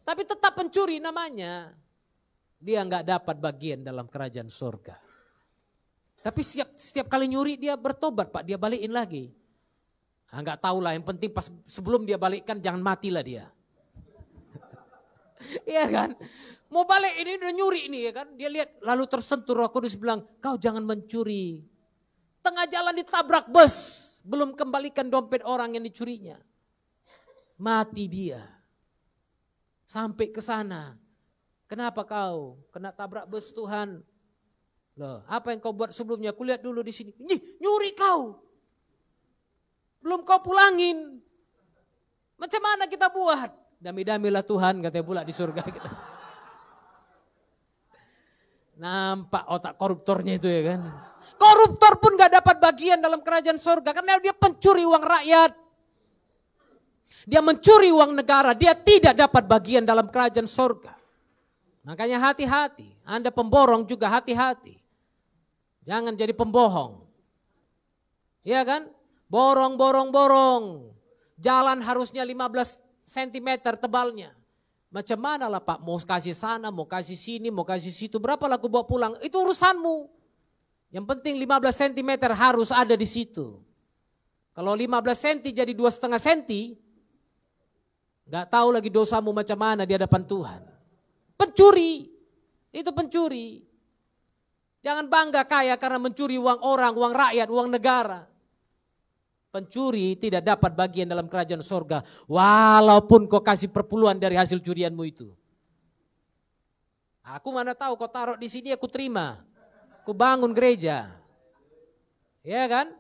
Tapi tetap pencuri namanya. Dia nggak dapat bagian dalam kerajaan surga. Tapi setiap kali nyuri dia bertobat Pak, dia balikin lagi. Nggak tahu lah, yang penting pas sebelum dia balikkan jangan matilah dia. Iya kan? Mau balik ini udah nyuri ini ya kan? Dia lihat lalu tersentuh Roh Kudus bilang, kau jangan mencuri. Tengah jalan ditabrak bus, belum kembalikan dompet orang yang dicurinya. Mati dia. Sampai ke sana. Kenapa kau kena tabrak bus Tuhan? Loh, apa yang kau buat sebelumnya? Kulihat dulu di sini. Nyuri kau. Belum kau pulangin. Macam mana kita buat? Dami-damilah Tuhan katanya pula di surga kita. Nampak otak koruptornya itu ya kan. Koruptor pun gak dapat bagian dalam kerajaan surga karena dia pencuri uang rakyat. Dia mencuri uang negara, dia tidak dapat bagian dalam kerajaan surga. Makanya hati-hati, Anda pemborong juga hati-hati. Jangan jadi pembohong. Iya kan? Borong. Jalan harusnya 15 cm tebalnya. Macam mana lah Pak, mau kasih sana, mau kasih sini, mau kasih situ, berapa lah aku bawa pulang, itu urusanmu. Yang penting 15 cm harus ada di situ. Kalau 15 cm jadi 2,5 cm, gak tahu lagi dosamu macam mana di hadapan Tuhan. Pencuri, itu pencuri. Jangan bangga kaya karena mencuri uang orang, uang rakyat, uang negara. Pencuri tidak dapat bagian dalam kerajaan surga. Walaupun kau kasih perpuluhan dari hasil curianmu itu. Aku mana tahu kau taruh di sini aku terima. Aku bangun gereja. Ya kan?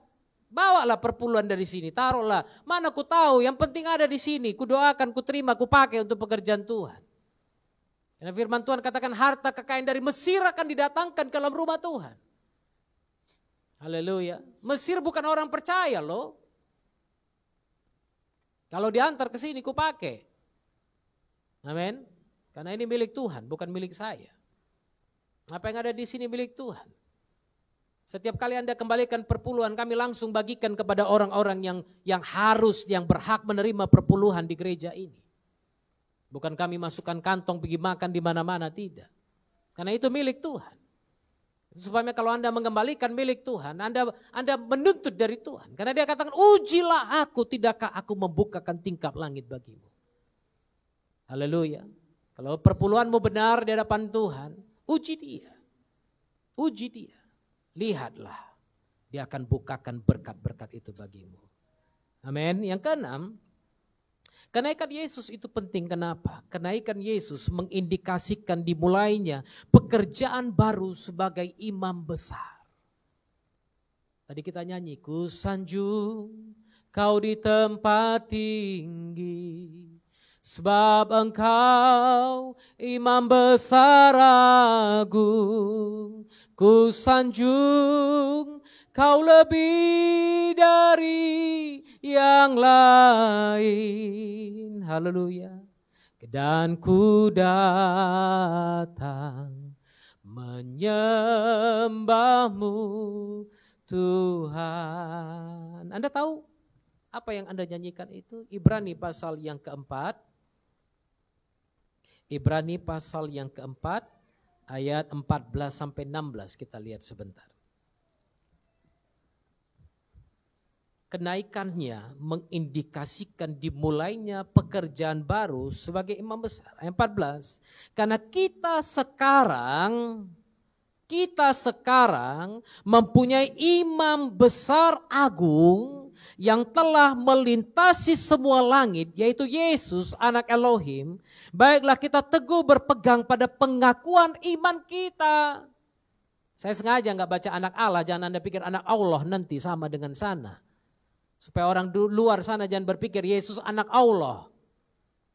Bawalah perpuluhan dari sini, taruhlah. Mana ku tahu, yang penting ada di sini. Ku doakan, ku terima, ku pakai untuk pekerjaan Tuhan. Karena firman Tuhan katakan harta kekayaan dari Mesir akan didatangkan ke dalam rumah Tuhan. Haleluya. Mesir bukan orang percaya loh. Kalau diantar ke sini ku pakai. Amin. Karena ini milik Tuhan, bukan milik saya. Apa yang ada di sini milik Tuhan. Setiap kali Anda kembalikan perpuluhan, kami langsung bagikan kepada orang-orang yang berhak menerima perpuluhan di gereja ini. Bukan kami masukkan kantong pergi makan di mana-mana, tidak. Karena itu milik Tuhan. Supaya kalau Anda mengembalikan milik Tuhan, Anda menuntut dari Tuhan. Karena dia katakan, ujilah aku, tidakkah aku membukakan tingkap langit bagimu. Haleluya. Kalau perpuluhanmu benar di hadapan Tuhan, uji dia. Uji dia. Lihatlah, dia akan bukakan berkat-berkat itu bagimu. Amin. Yang keenam, kenaikan Yesus itu penting. Kenapa? Kenaikan Yesus mengindikasikan dimulainya pekerjaan baru sebagai imam besar. Tadi kita nyanyi, ku sanjung kau di tempat tinggi, sebab engkau imam besar agung. Ku sanjung Kau lebih dari yang lain. Haleluya. Dan ku datang menyembahmu Tuhan. Anda tahu apa yang Anda nyanyikan itu? Ibrani pasal yang keempat. Ibrani pasal yang keempat ayat 14 sampai 16 kita lihat sebentar. Kenaikannya mengindikasikan dimulainya pekerjaan baru sebagai imam besar. Ayat 14. Karena kita sekarang mempunyai imam besar agung yang telah melintasi semua langit, yaitu Yesus anak Elohim. Baiklah kita teguh berpegang pada pengakuan iman kita. Saya sengaja enggak baca anak Allah, jangan Anda pikir anak Allah nanti sama dengan sana. Supaya orang luar sana jangan berpikir Yesus anak Allah.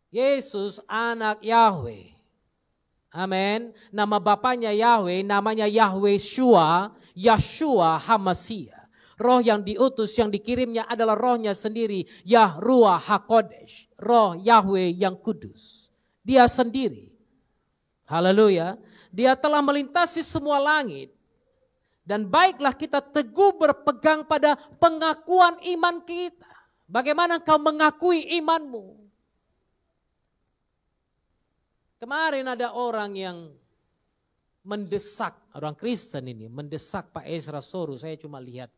Yesus anak Yahweh. Amin. Nama bapaknya Yahweh, namanya Yahweh Shua, Yahshua HaMashiach. Roh yang diutus, yang dikirimnya adalah rohnya sendiri, Yahruah HaKodesh. Roh Yahweh yang kudus. Dia sendiri. Haleluya. Dia telah melintasi semua langit. Dan baiklah kita teguh berpegang pada pengakuan iman kita. Bagaimana kau mengakui imanmu? Kemarin ada orang yang mendesak, orang Kristen ini mendesak Pak Ezra Soru. Saya cuma lihat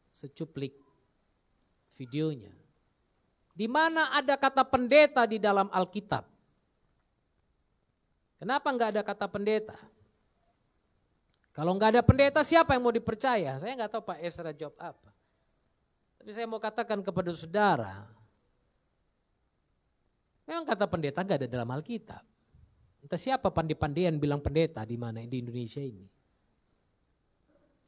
secuplik videonya. Di mana ada kata pendeta di dalam Alkitab? Kenapa enggak ada kata pendeta? Kalau enggak ada pendeta, siapa yang mau dipercaya? Saya enggak tahu Pak Ezra jawab apa. Tapi saya mau katakan kepada saudara, memang kata pendeta enggak ada dalam Alkitab. Entah siapa pandai-pandaian bilang pendeta di mana di Indonesia ini.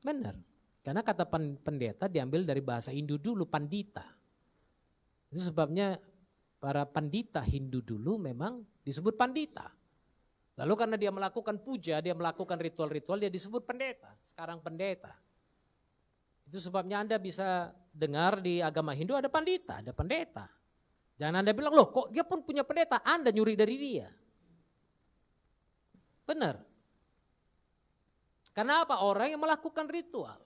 Benar. Karena kata pendeta diambil dari bahasa Hindu dulu, pandita. Itu sebabnya para pandita Hindu dulu memang disebut pandita. Lalu karena dia melakukan puja, dia melakukan ritual-ritual, dia disebut pendeta. Sekarang pendeta. Itu sebabnya Anda bisa dengar di agama Hindu ada pandita, ada pendeta. Jangan Anda bilang, loh kok dia pun punya pendeta, Anda nyuri dari dia. Benar. Karena apa? Orang yang melakukan ritual.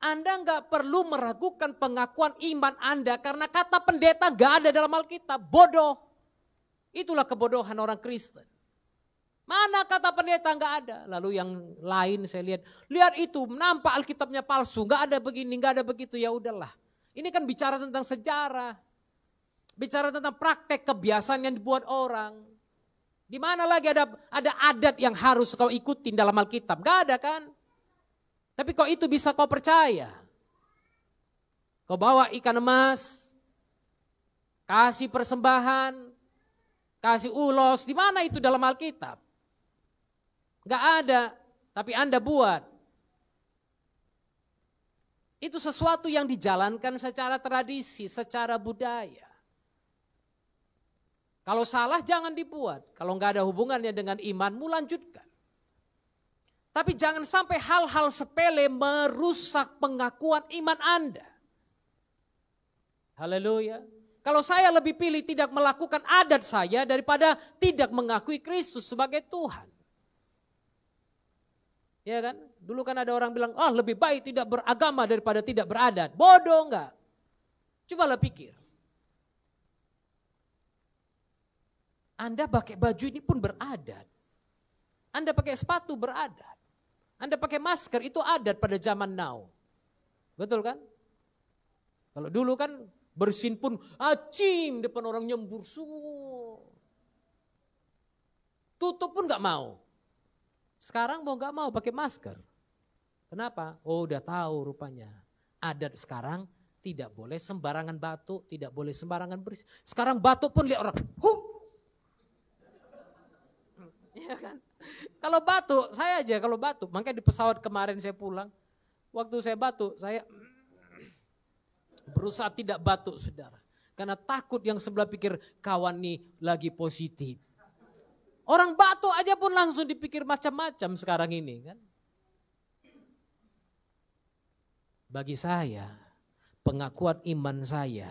Anda nggak perlu meragukan pengakuan iman Anda karena kata pendeta nggak ada dalam Alkitab. Bodoh. Itulah kebodohan orang Kristen. Mana kata pendeta nggak ada. Lalu yang lain saya lihat itu nampak Alkitabnya palsu, nggak ada begini, nggak ada begitu, ya udahlah. Ini kan bicara tentang sejarah, bicara tentang praktek kebiasaan yang dibuat orang. Di mana lagi ada adat yang harus kau ikutin dalam Alkitab? Nggak ada kan? Tapi kok itu bisa kau percaya? Kau bawa ikan emas, kasih persembahan, kasih ulos, di mana itu dalam Alkitab? Gak ada, tapi Anda buat. Itu sesuatu yang dijalankan secara tradisi, secara budaya. Kalau salah jangan dibuat, kalau gak ada hubungannya dengan imanmu lanjutkan. Tapi jangan sampai hal-hal sepele merusak pengakuan iman Anda. Haleluya. Kalau saya lebih pilih tidak melakukan adat saya daripada tidak mengakui Kristus sebagai Tuhan. Ya kan? Dulu kan ada orang bilang, lebih baik tidak beragama daripada tidak beradat. Bodoh enggak? Cobalah pikir. Anda pakai baju ini pun beradat. Anda pakai sepatu beradat. Anda pakai masker itu adat pada zaman now. Betul kan? Kalau dulu kan bersin pun acing depan orang nyembur. Tutup pun enggak mau. Sekarang mau gak mau pakai masker. Kenapa? Oh udah tahu rupanya. Adat sekarang tidak boleh sembarangan batuk, tidak boleh sembarangan berisik. Sekarang batuk pun lihat orang. Ya kan? Kalau batuk, saya aja kalau batuk. Makanya di pesawat kemarin saya pulang. Waktu saya batuk, saya berusaha tidak batuk saudara. Karena takut yang sebelah pikir kawan nih lagi positif. Orang batuk aja pun langsung dipikir macam-macam sekarang ini kan. Bagi saya, pengakuan iman saya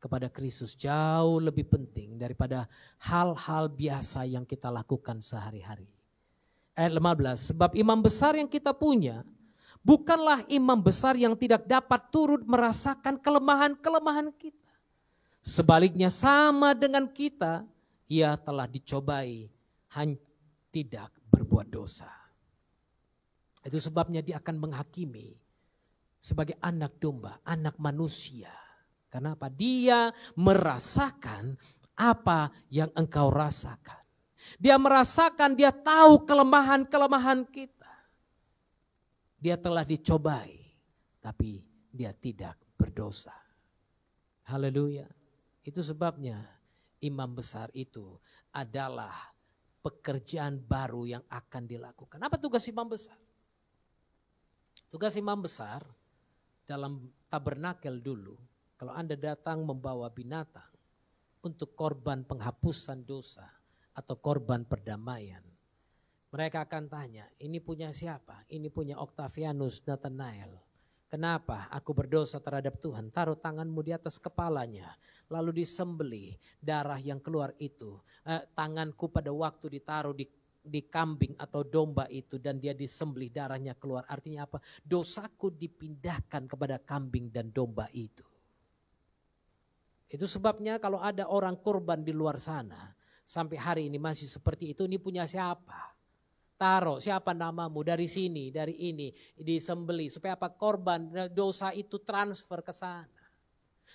kepada Kristus jauh lebih penting daripada hal-hal biasa yang kita lakukan sehari-hari. Ayat 15, sebab imam besar yang kita punya bukanlah imam besar yang tidak dapat turut merasakan kelemahan-kelemahan kita. Sebaliknya sama dengan kita, ia telah dicobai, hanya tidak berbuat dosa. Itu sebabnya dia akan menghakimi sebagai anak domba, anak manusia. Karena apa? Dia merasakan apa yang engkau rasakan. Dia merasakan, dia tahu kelemahan-kelemahan kita. Dia telah dicobai, tapi dia tidak berdosa. Haleluya. Itu sebabnya imam besar itu adalah pekerjaan baru yang akan dilakukan. Apa tugas imam besar? Tugas imam besar dalam tabernakel dulu, kalau Anda datang membawa binatang untuk korban penghapusan dosa atau korban perdamaian, mereka akan tanya, ini punya siapa? Ini punya Octavianus Nathanael. Kenapa aku berdosa terhadap Tuhan? Taruh tanganmu di atas kepalanya, lalu disembelih, darah yang keluar itu. Tanganku pada waktu ditaruh di kambing atau domba itu dan dia disembelih, darahnya keluar. Artinya apa? Dosaku dipindahkan kepada kambing dan domba itu. Itu sebabnya kalau ada orang korban di luar sana, sampai hari ini masih seperti itu, ini punya siapa? Taruh siapa namamu dari sini, dari ini, disembelih. Supaya apa? Korban dosa itu transfer ke sana.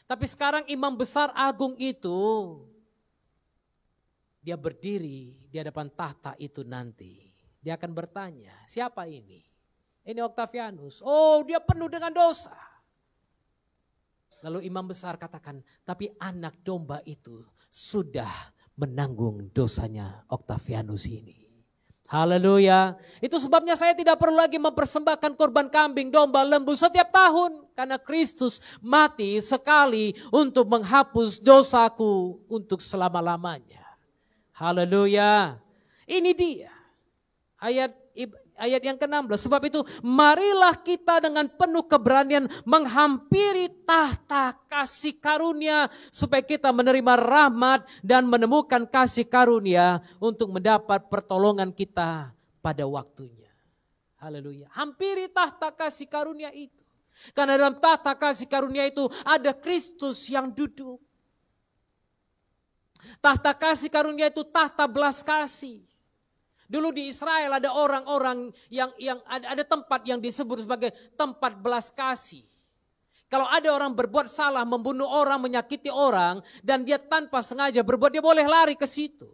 Tapi sekarang imam besar agung itu, dia berdiri di hadapan tahta itu nanti. Dia akan bertanya, siapa ini? Ini Octavianus. Oh, dia penuh dengan dosa. Lalu imam besar katakan, tapi anak domba itu sudah menanggung dosanya Octavianus ini. Haleluya. Itu sebabnya saya tidak perlu lagi mempersembahkan korban kambing, domba, lembu setiap tahun. Karena Kristus mati sekali untuk menghapus dosaku untuk selama-lamanya. Haleluya. Ini dia ayat yang ke-16. Sebab itu marilah kita dengan penuh keberanian menghampiri tahta kasih karunia. Supaya kita menerima rahmat dan menemukan kasih karunia untuk mendapat pertolongan kita pada waktunya. Haleluya. Hampiri tahta kasih karunia itu. Karena dalam tahta kasih karunia itu ada Kristus yang duduk. Tahta kasih karunia itu tahta belas kasih. Dulu di Israel ada orang-orang yang ada tempat yang disebut sebagai tempat belas kasih. Kalau ada orang berbuat salah, membunuh orang, menyakiti orang, dan dia tanpa sengaja berbuat, dia boleh lari ke situ.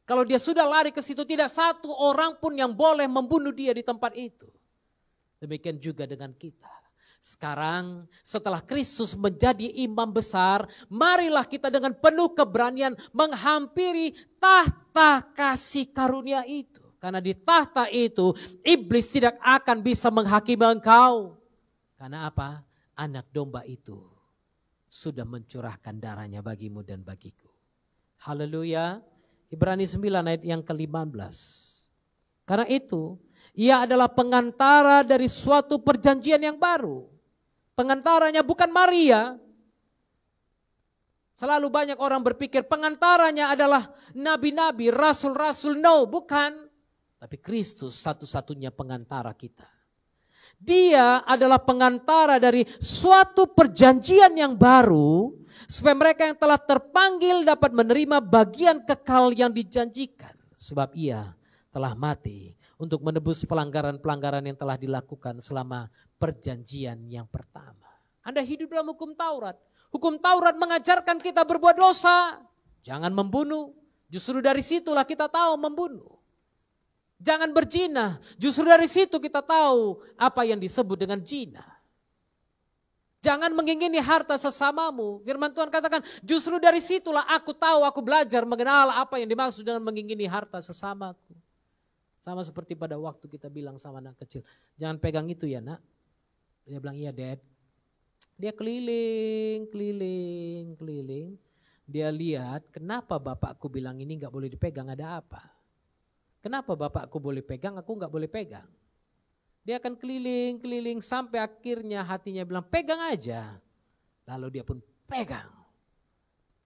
Kalau dia sudah lari ke situ, tidak satu orang pun yang boleh membunuh dia di tempat itu. Demikian juga dengan kita. Sekarang setelah Kristus menjadi imam besar, marilah kita dengan penuh keberanian menghampiri tahta kasih karunia itu. Karena di tahta itu iblis tidak akan bisa menghakimi engkau. Karena apa? Anak domba itu sudah mencurahkan darahnya bagimu dan bagiku. Haleluya. Ibrani 9 ayat yang ke-15. Karena itu ia adalah pengantara dari suatu perjanjian yang baru. Pengantaranya bukan Maria. Selalu banyak orang berpikir pengantaranya adalah nabi-nabi, rasul-rasul. No, bukan. Tapi Kristus satu-satunya pengantara kita. Dia adalah pengantara dari suatu perjanjian yang baru. Supaya mereka yang telah terpanggil dapat menerima bagian kekal yang dijanjikan. Sebab ia telah mati untuk menebus pelanggaran-pelanggaran yang telah dilakukan selama perjanjian yang pertama. Anda hidup dalam hukum Taurat. Hukum Taurat mengajarkan kita berbuat dosa. Jangan membunuh. Justru dari situlah kita tahu membunuh. Jangan berzina. Justru dari situ kita tahu apa yang disebut dengan zina. Jangan mengingini harta sesamamu. Firman Tuhan katakan, justru dari situlah aku tahu, aku belajar mengenal apa yang dimaksud dengan mengingini harta sesamaku. Sama seperti pada waktu kita bilang sama anak kecil, jangan pegang itu ya nak. Dia bilang iya dad. Dia keliling. Dia lihat kenapa bapakku bilang ini gak boleh dipegang, ada apa? Kenapa bapakku boleh pegang, aku gak boleh pegang? Dia akan keliling-keliling sampai akhirnya hatinya bilang pegang aja. Lalu dia pun pegang.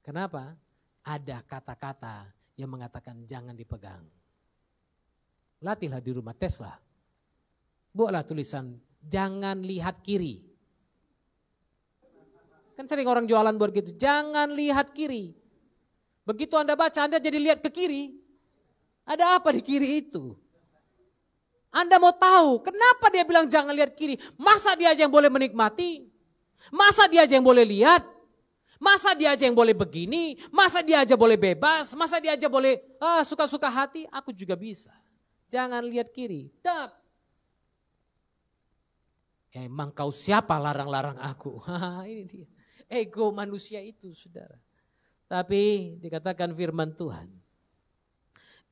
Kenapa? Ada kata-kata yang mengatakan jangan dipegang. Latihlah di rumah, teslah. Buatlah tulisan jangan lihat kiri. Kan sering orang jualan buat gitu, jangan lihat kiri. Begitu Anda baca, Anda jadi lihat ke kiri. Ada apa di kiri itu? Anda mau tahu kenapa dia bilang jangan lihat kiri? Masa dia aja yang boleh menikmati? Masa dia aja yang boleh lihat? Masa dia aja yang boleh begini? Masa dia aja boleh bebas? Masa dia aja boleh suka-suka hati? Aku juga bisa. Jangan lihat kiri. Dap. Emang kau siapa larang-larang aku? Ini dia. Ego manusia itu, saudara. Tapi dikatakan firman Tuhan.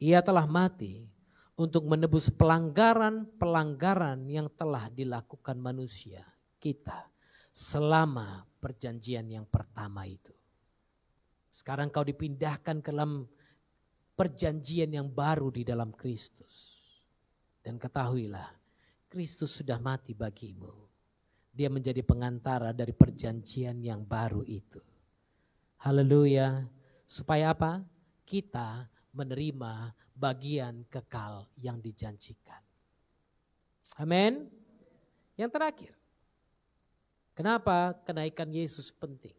Ia telah mati untuk menebus pelanggaran-pelanggaran yang telah dilakukan manusia kita selama perjanjian yang pertama itu. Sekarang kau dipindahkan ke dalam perjanjian yang baru di dalam Kristus. Dan ketahuilah, Kristus sudah mati bagimu. Dia menjadi pengantara dari perjanjian yang baru itu. Haleluya. Supaya apa? Kita menerima bagian kekal yang dijanjikan. Amin. Yang terakhir. Kenapa kenaikan Yesus penting?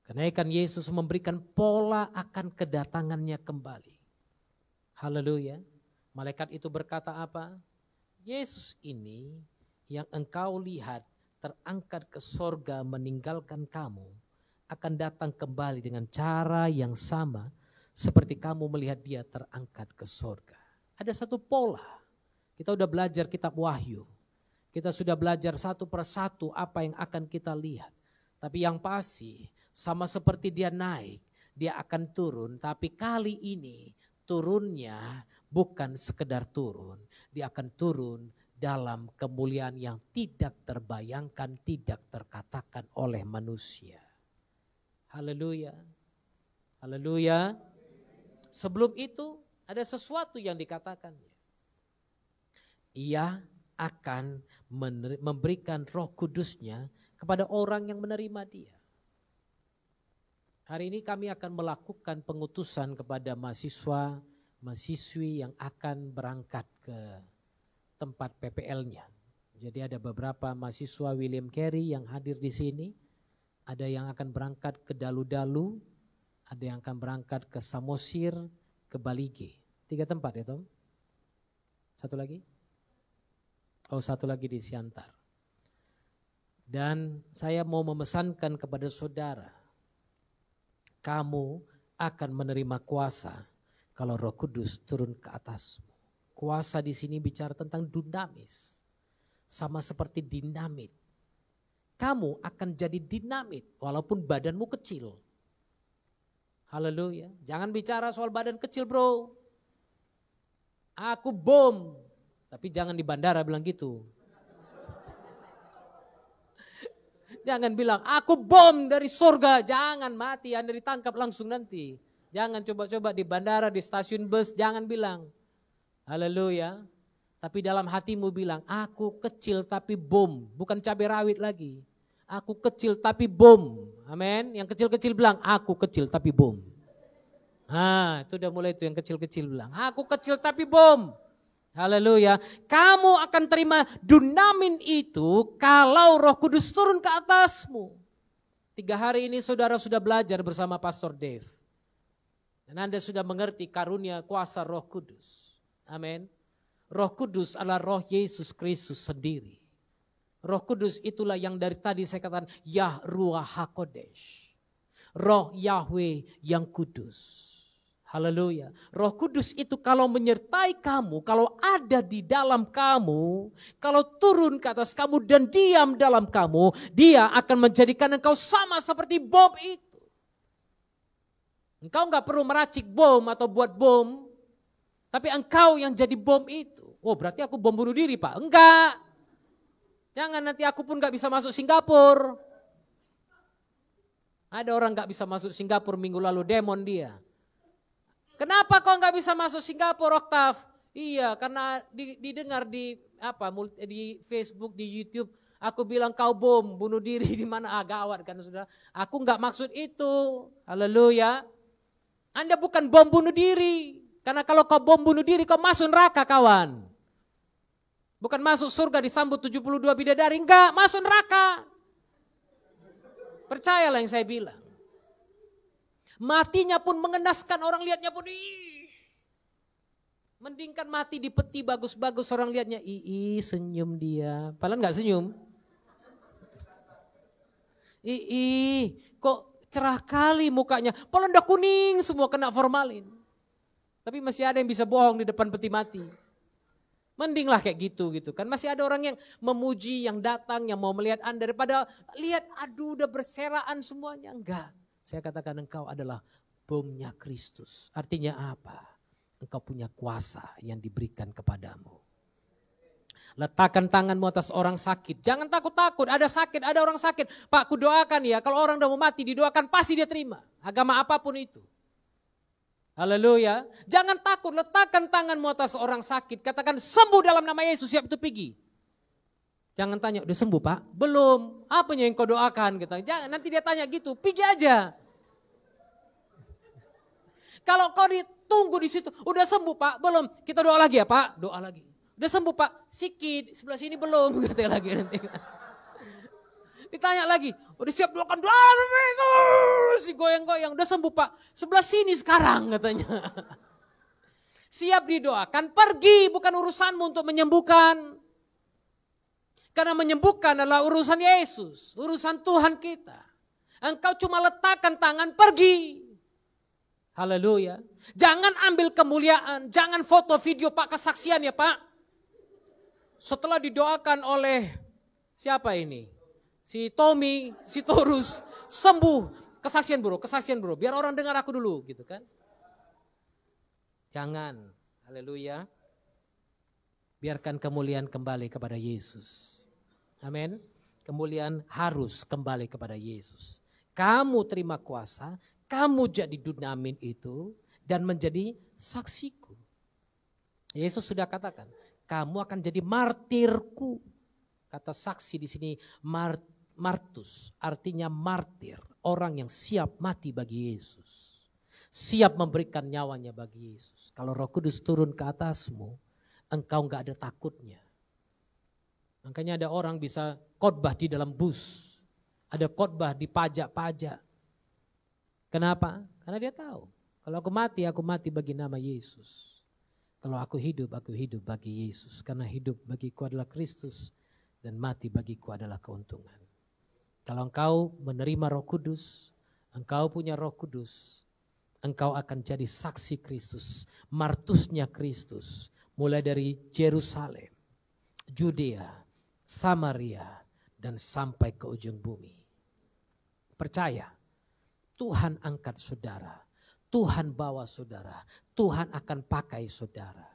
Kenaikan Yesus memberikan pola akan kedatangannya kembali. Haleluya. Malaikat itu berkata apa? Yesus ini yang engkau lihat terangkat ke sorga meninggalkan kamu akan datang kembali dengan cara yang sama seperti kamu melihat dia terangkat ke sorga. Ada satu pola. Kita sudah belajar kitab Wahyu. Kita sudah belajar satu persatu apa yang akan kita lihat. Tapi yang pasti sama seperti dia naik, dia akan turun. Tapi kali ini turunnya bukan sekedar turun. Dia akan turun dalam kemuliaan yang tidak terbayangkan, tidak terkatakan oleh manusia. Haleluya. Haleluya. Sebelum itu ada sesuatu yang dikatakannya. Ia akan memberikan Roh Kudusnya kepada orang yang menerima dia. Hari ini kami akan melakukan pengutusan kepada mahasiswa, mahasiswi yang akan berangkat ke tempat PPL-nya. Jadi ada beberapa mahasiswa William Carey yang hadir di sini. Ada yang akan berangkat ke Dalu-Dalu, ada yang akan berangkat ke Samosir, ke Balige. 3 tempat ya Tom? Satu lagi? Oh, satu lagi di Siantar. Dan saya mau memesankan kepada saudara, kamu akan menerima kuasa kalau Roh Kudus turun ke atasmu. Kuasa di sini bicara tentang dinamis. Sama seperti dinamit. Kamu akan jadi dinamit walaupun badanmu kecil. Haleluya. Jangan bicara soal badan kecil bro. Aku bom. Tapi jangan di bandara bilang gitu. Jangan bilang aku bom dari surga. Jangan mati, Anda ditangkap langsung nanti. Jangan coba-coba di bandara, di stasiun bus. Jangan bilang. Haleluya. Tapi dalam hatimu bilang, aku kecil tapi bom. Bukan cabai rawit lagi. Aku kecil tapi bom. Amin. Yang kecil-kecil bilang, aku kecil tapi bom. Itu udah mulai itu yang kecil-kecil bilang. Aku kecil tapi bom. Haleluya. Kamu akan terima dunamin itu kalau Roh Kudus turun ke atasmu. 3 hari ini saudara sudah belajar bersama Pastor Dave. Dan Anda sudah mengerti karunia kuasa Roh Kudus. Amin. Roh Kudus adalah roh Yesus Kristus sendiri. Roh Kudus itulah yang dari tadi saya katakan Yah Ruach HaKodesh. Roh Yahweh yang kudus. Haleluya. Roh Kudus itu kalau menyertai kamu, kalau ada di dalam kamu, kalau turun ke atas kamu dan diam dalam kamu, dia akan menjadikan engkau sama seperti bom itu. Engkau gak perlu meracik bom atau buat bom, tapi engkau yang jadi bom itu. Oh berarti aku bom bunuh diri Pak? Enggak. Jangan nanti aku pun gak bisa masuk Singapura. Ada orang gak bisa masuk Singapura minggu lalu demon dia. Kenapa kau gak bisa masuk Singapura Oktav? Iya karena didengar di di Facebook, di YouTube, aku bilang kau bom, bunuh diri di mana? Gawat kan saudara. Aku nggak maksud itu. Haleluya. Anda bukan bom bunuh diri. Karena kalau kau bom bunuh diri, kau masuk neraka kawan. Bukan masuk surga disambut 72 bidadari. Enggak, masuk neraka. Percayalah yang saya bilang. Matinya pun mengenaskan, orang lihatnya pun mendingkan mati di peti bagus-bagus, orang lihatnya senyum dia. Padahal enggak senyum. Kok cerah kali mukanya. Padahal udah kuning semua kena formalin. Tapi masih ada yang bisa bohong di depan peti mati. Mendinglah kayak gitu kan. Masih ada orang yang memuji, yang datang, yang mau melihat Anda. Daripada lihat aduh udah berseraan semuanya. Enggak. Saya katakan engkau adalah bomnya Kristus. Artinya apa? Engkau punya kuasa yang diberikan kepadamu. Letakkan tanganmu atas orang sakit. Jangan takut-takut. Ada sakit, ada orang sakit. Pak, kudoakan ya. Kalau orang udah mau mati didoakan pasti dia terima. Agama apapun itu. Haleluya. Jangan takut, letakkan tanganmu atas orang sakit. Katakan sembuh dalam nama Yesus, siap itu pergi. Jangan tanya, udah sembuh Pak? Belum. Apanya yang kau doakan? Jangan, nanti dia tanya gitu, pergi aja. Kalau kau ditunggu di situ, udah sembuh Pak? Belum. Kita doa lagi ya Pak? Doa lagi. Udah sembuh Pak? Sikit, sebelah sini belum. Katanya lagi nanti. Ditanya lagi, udah siap doakan doa Yesus, si goyang-goyang, udah sembuh Pak, sebelah sini sekarang katanya. Siap didoakan, pergi, bukan urusanmu untuk menyembuhkan. Karena menyembuhkan adalah urusan Yesus, urusan Tuhan kita. Engkau cuma letakkan tangan, pergi. Haleluya. Jangan ambil kemuliaan, jangan foto video Pak kesaksian ya Pak. Setelah didoakan oleh siapa ini? Si Tommy, si Torus, sembuh. Kesaksian bro. Biar orang dengar aku dulu gitu kan. Jangan. Haleluya. Biarkan kemuliaan kembali kepada Yesus. Amin. Kemuliaan harus kembali kepada Yesus. Kamu terima kuasa, kamu jadi dunamin itu dan menjadi saksiku. Yesus sudah katakan, kamu akan jadi martirku. Kata saksi di sini martus, artinya martir, orang yang siap mati bagi Yesus. Siap memberikan nyawanya bagi Yesus. Kalau Roh Kudus turun ke atasmu, engkau enggak ada takutnya. Makanya ada orang bisa khotbah di dalam bus, ada khotbah di pajak-pajak. Kenapa? Karena dia tahu, kalau aku mati bagi nama Yesus. Kalau aku hidup bagi Yesus. Karena hidup bagiku adalah Kristus dan mati bagiku adalah keuntungan. Kalau engkau menerima Roh Kudus, engkau punya Roh Kudus, engkau akan jadi saksi Kristus, martusnya Kristus, mulai dari Yerusalem, Judea, Samaria, dan sampai ke ujung bumi. Percaya, Tuhan angkat saudara, Tuhan bawa saudara, Tuhan akan pakai saudara.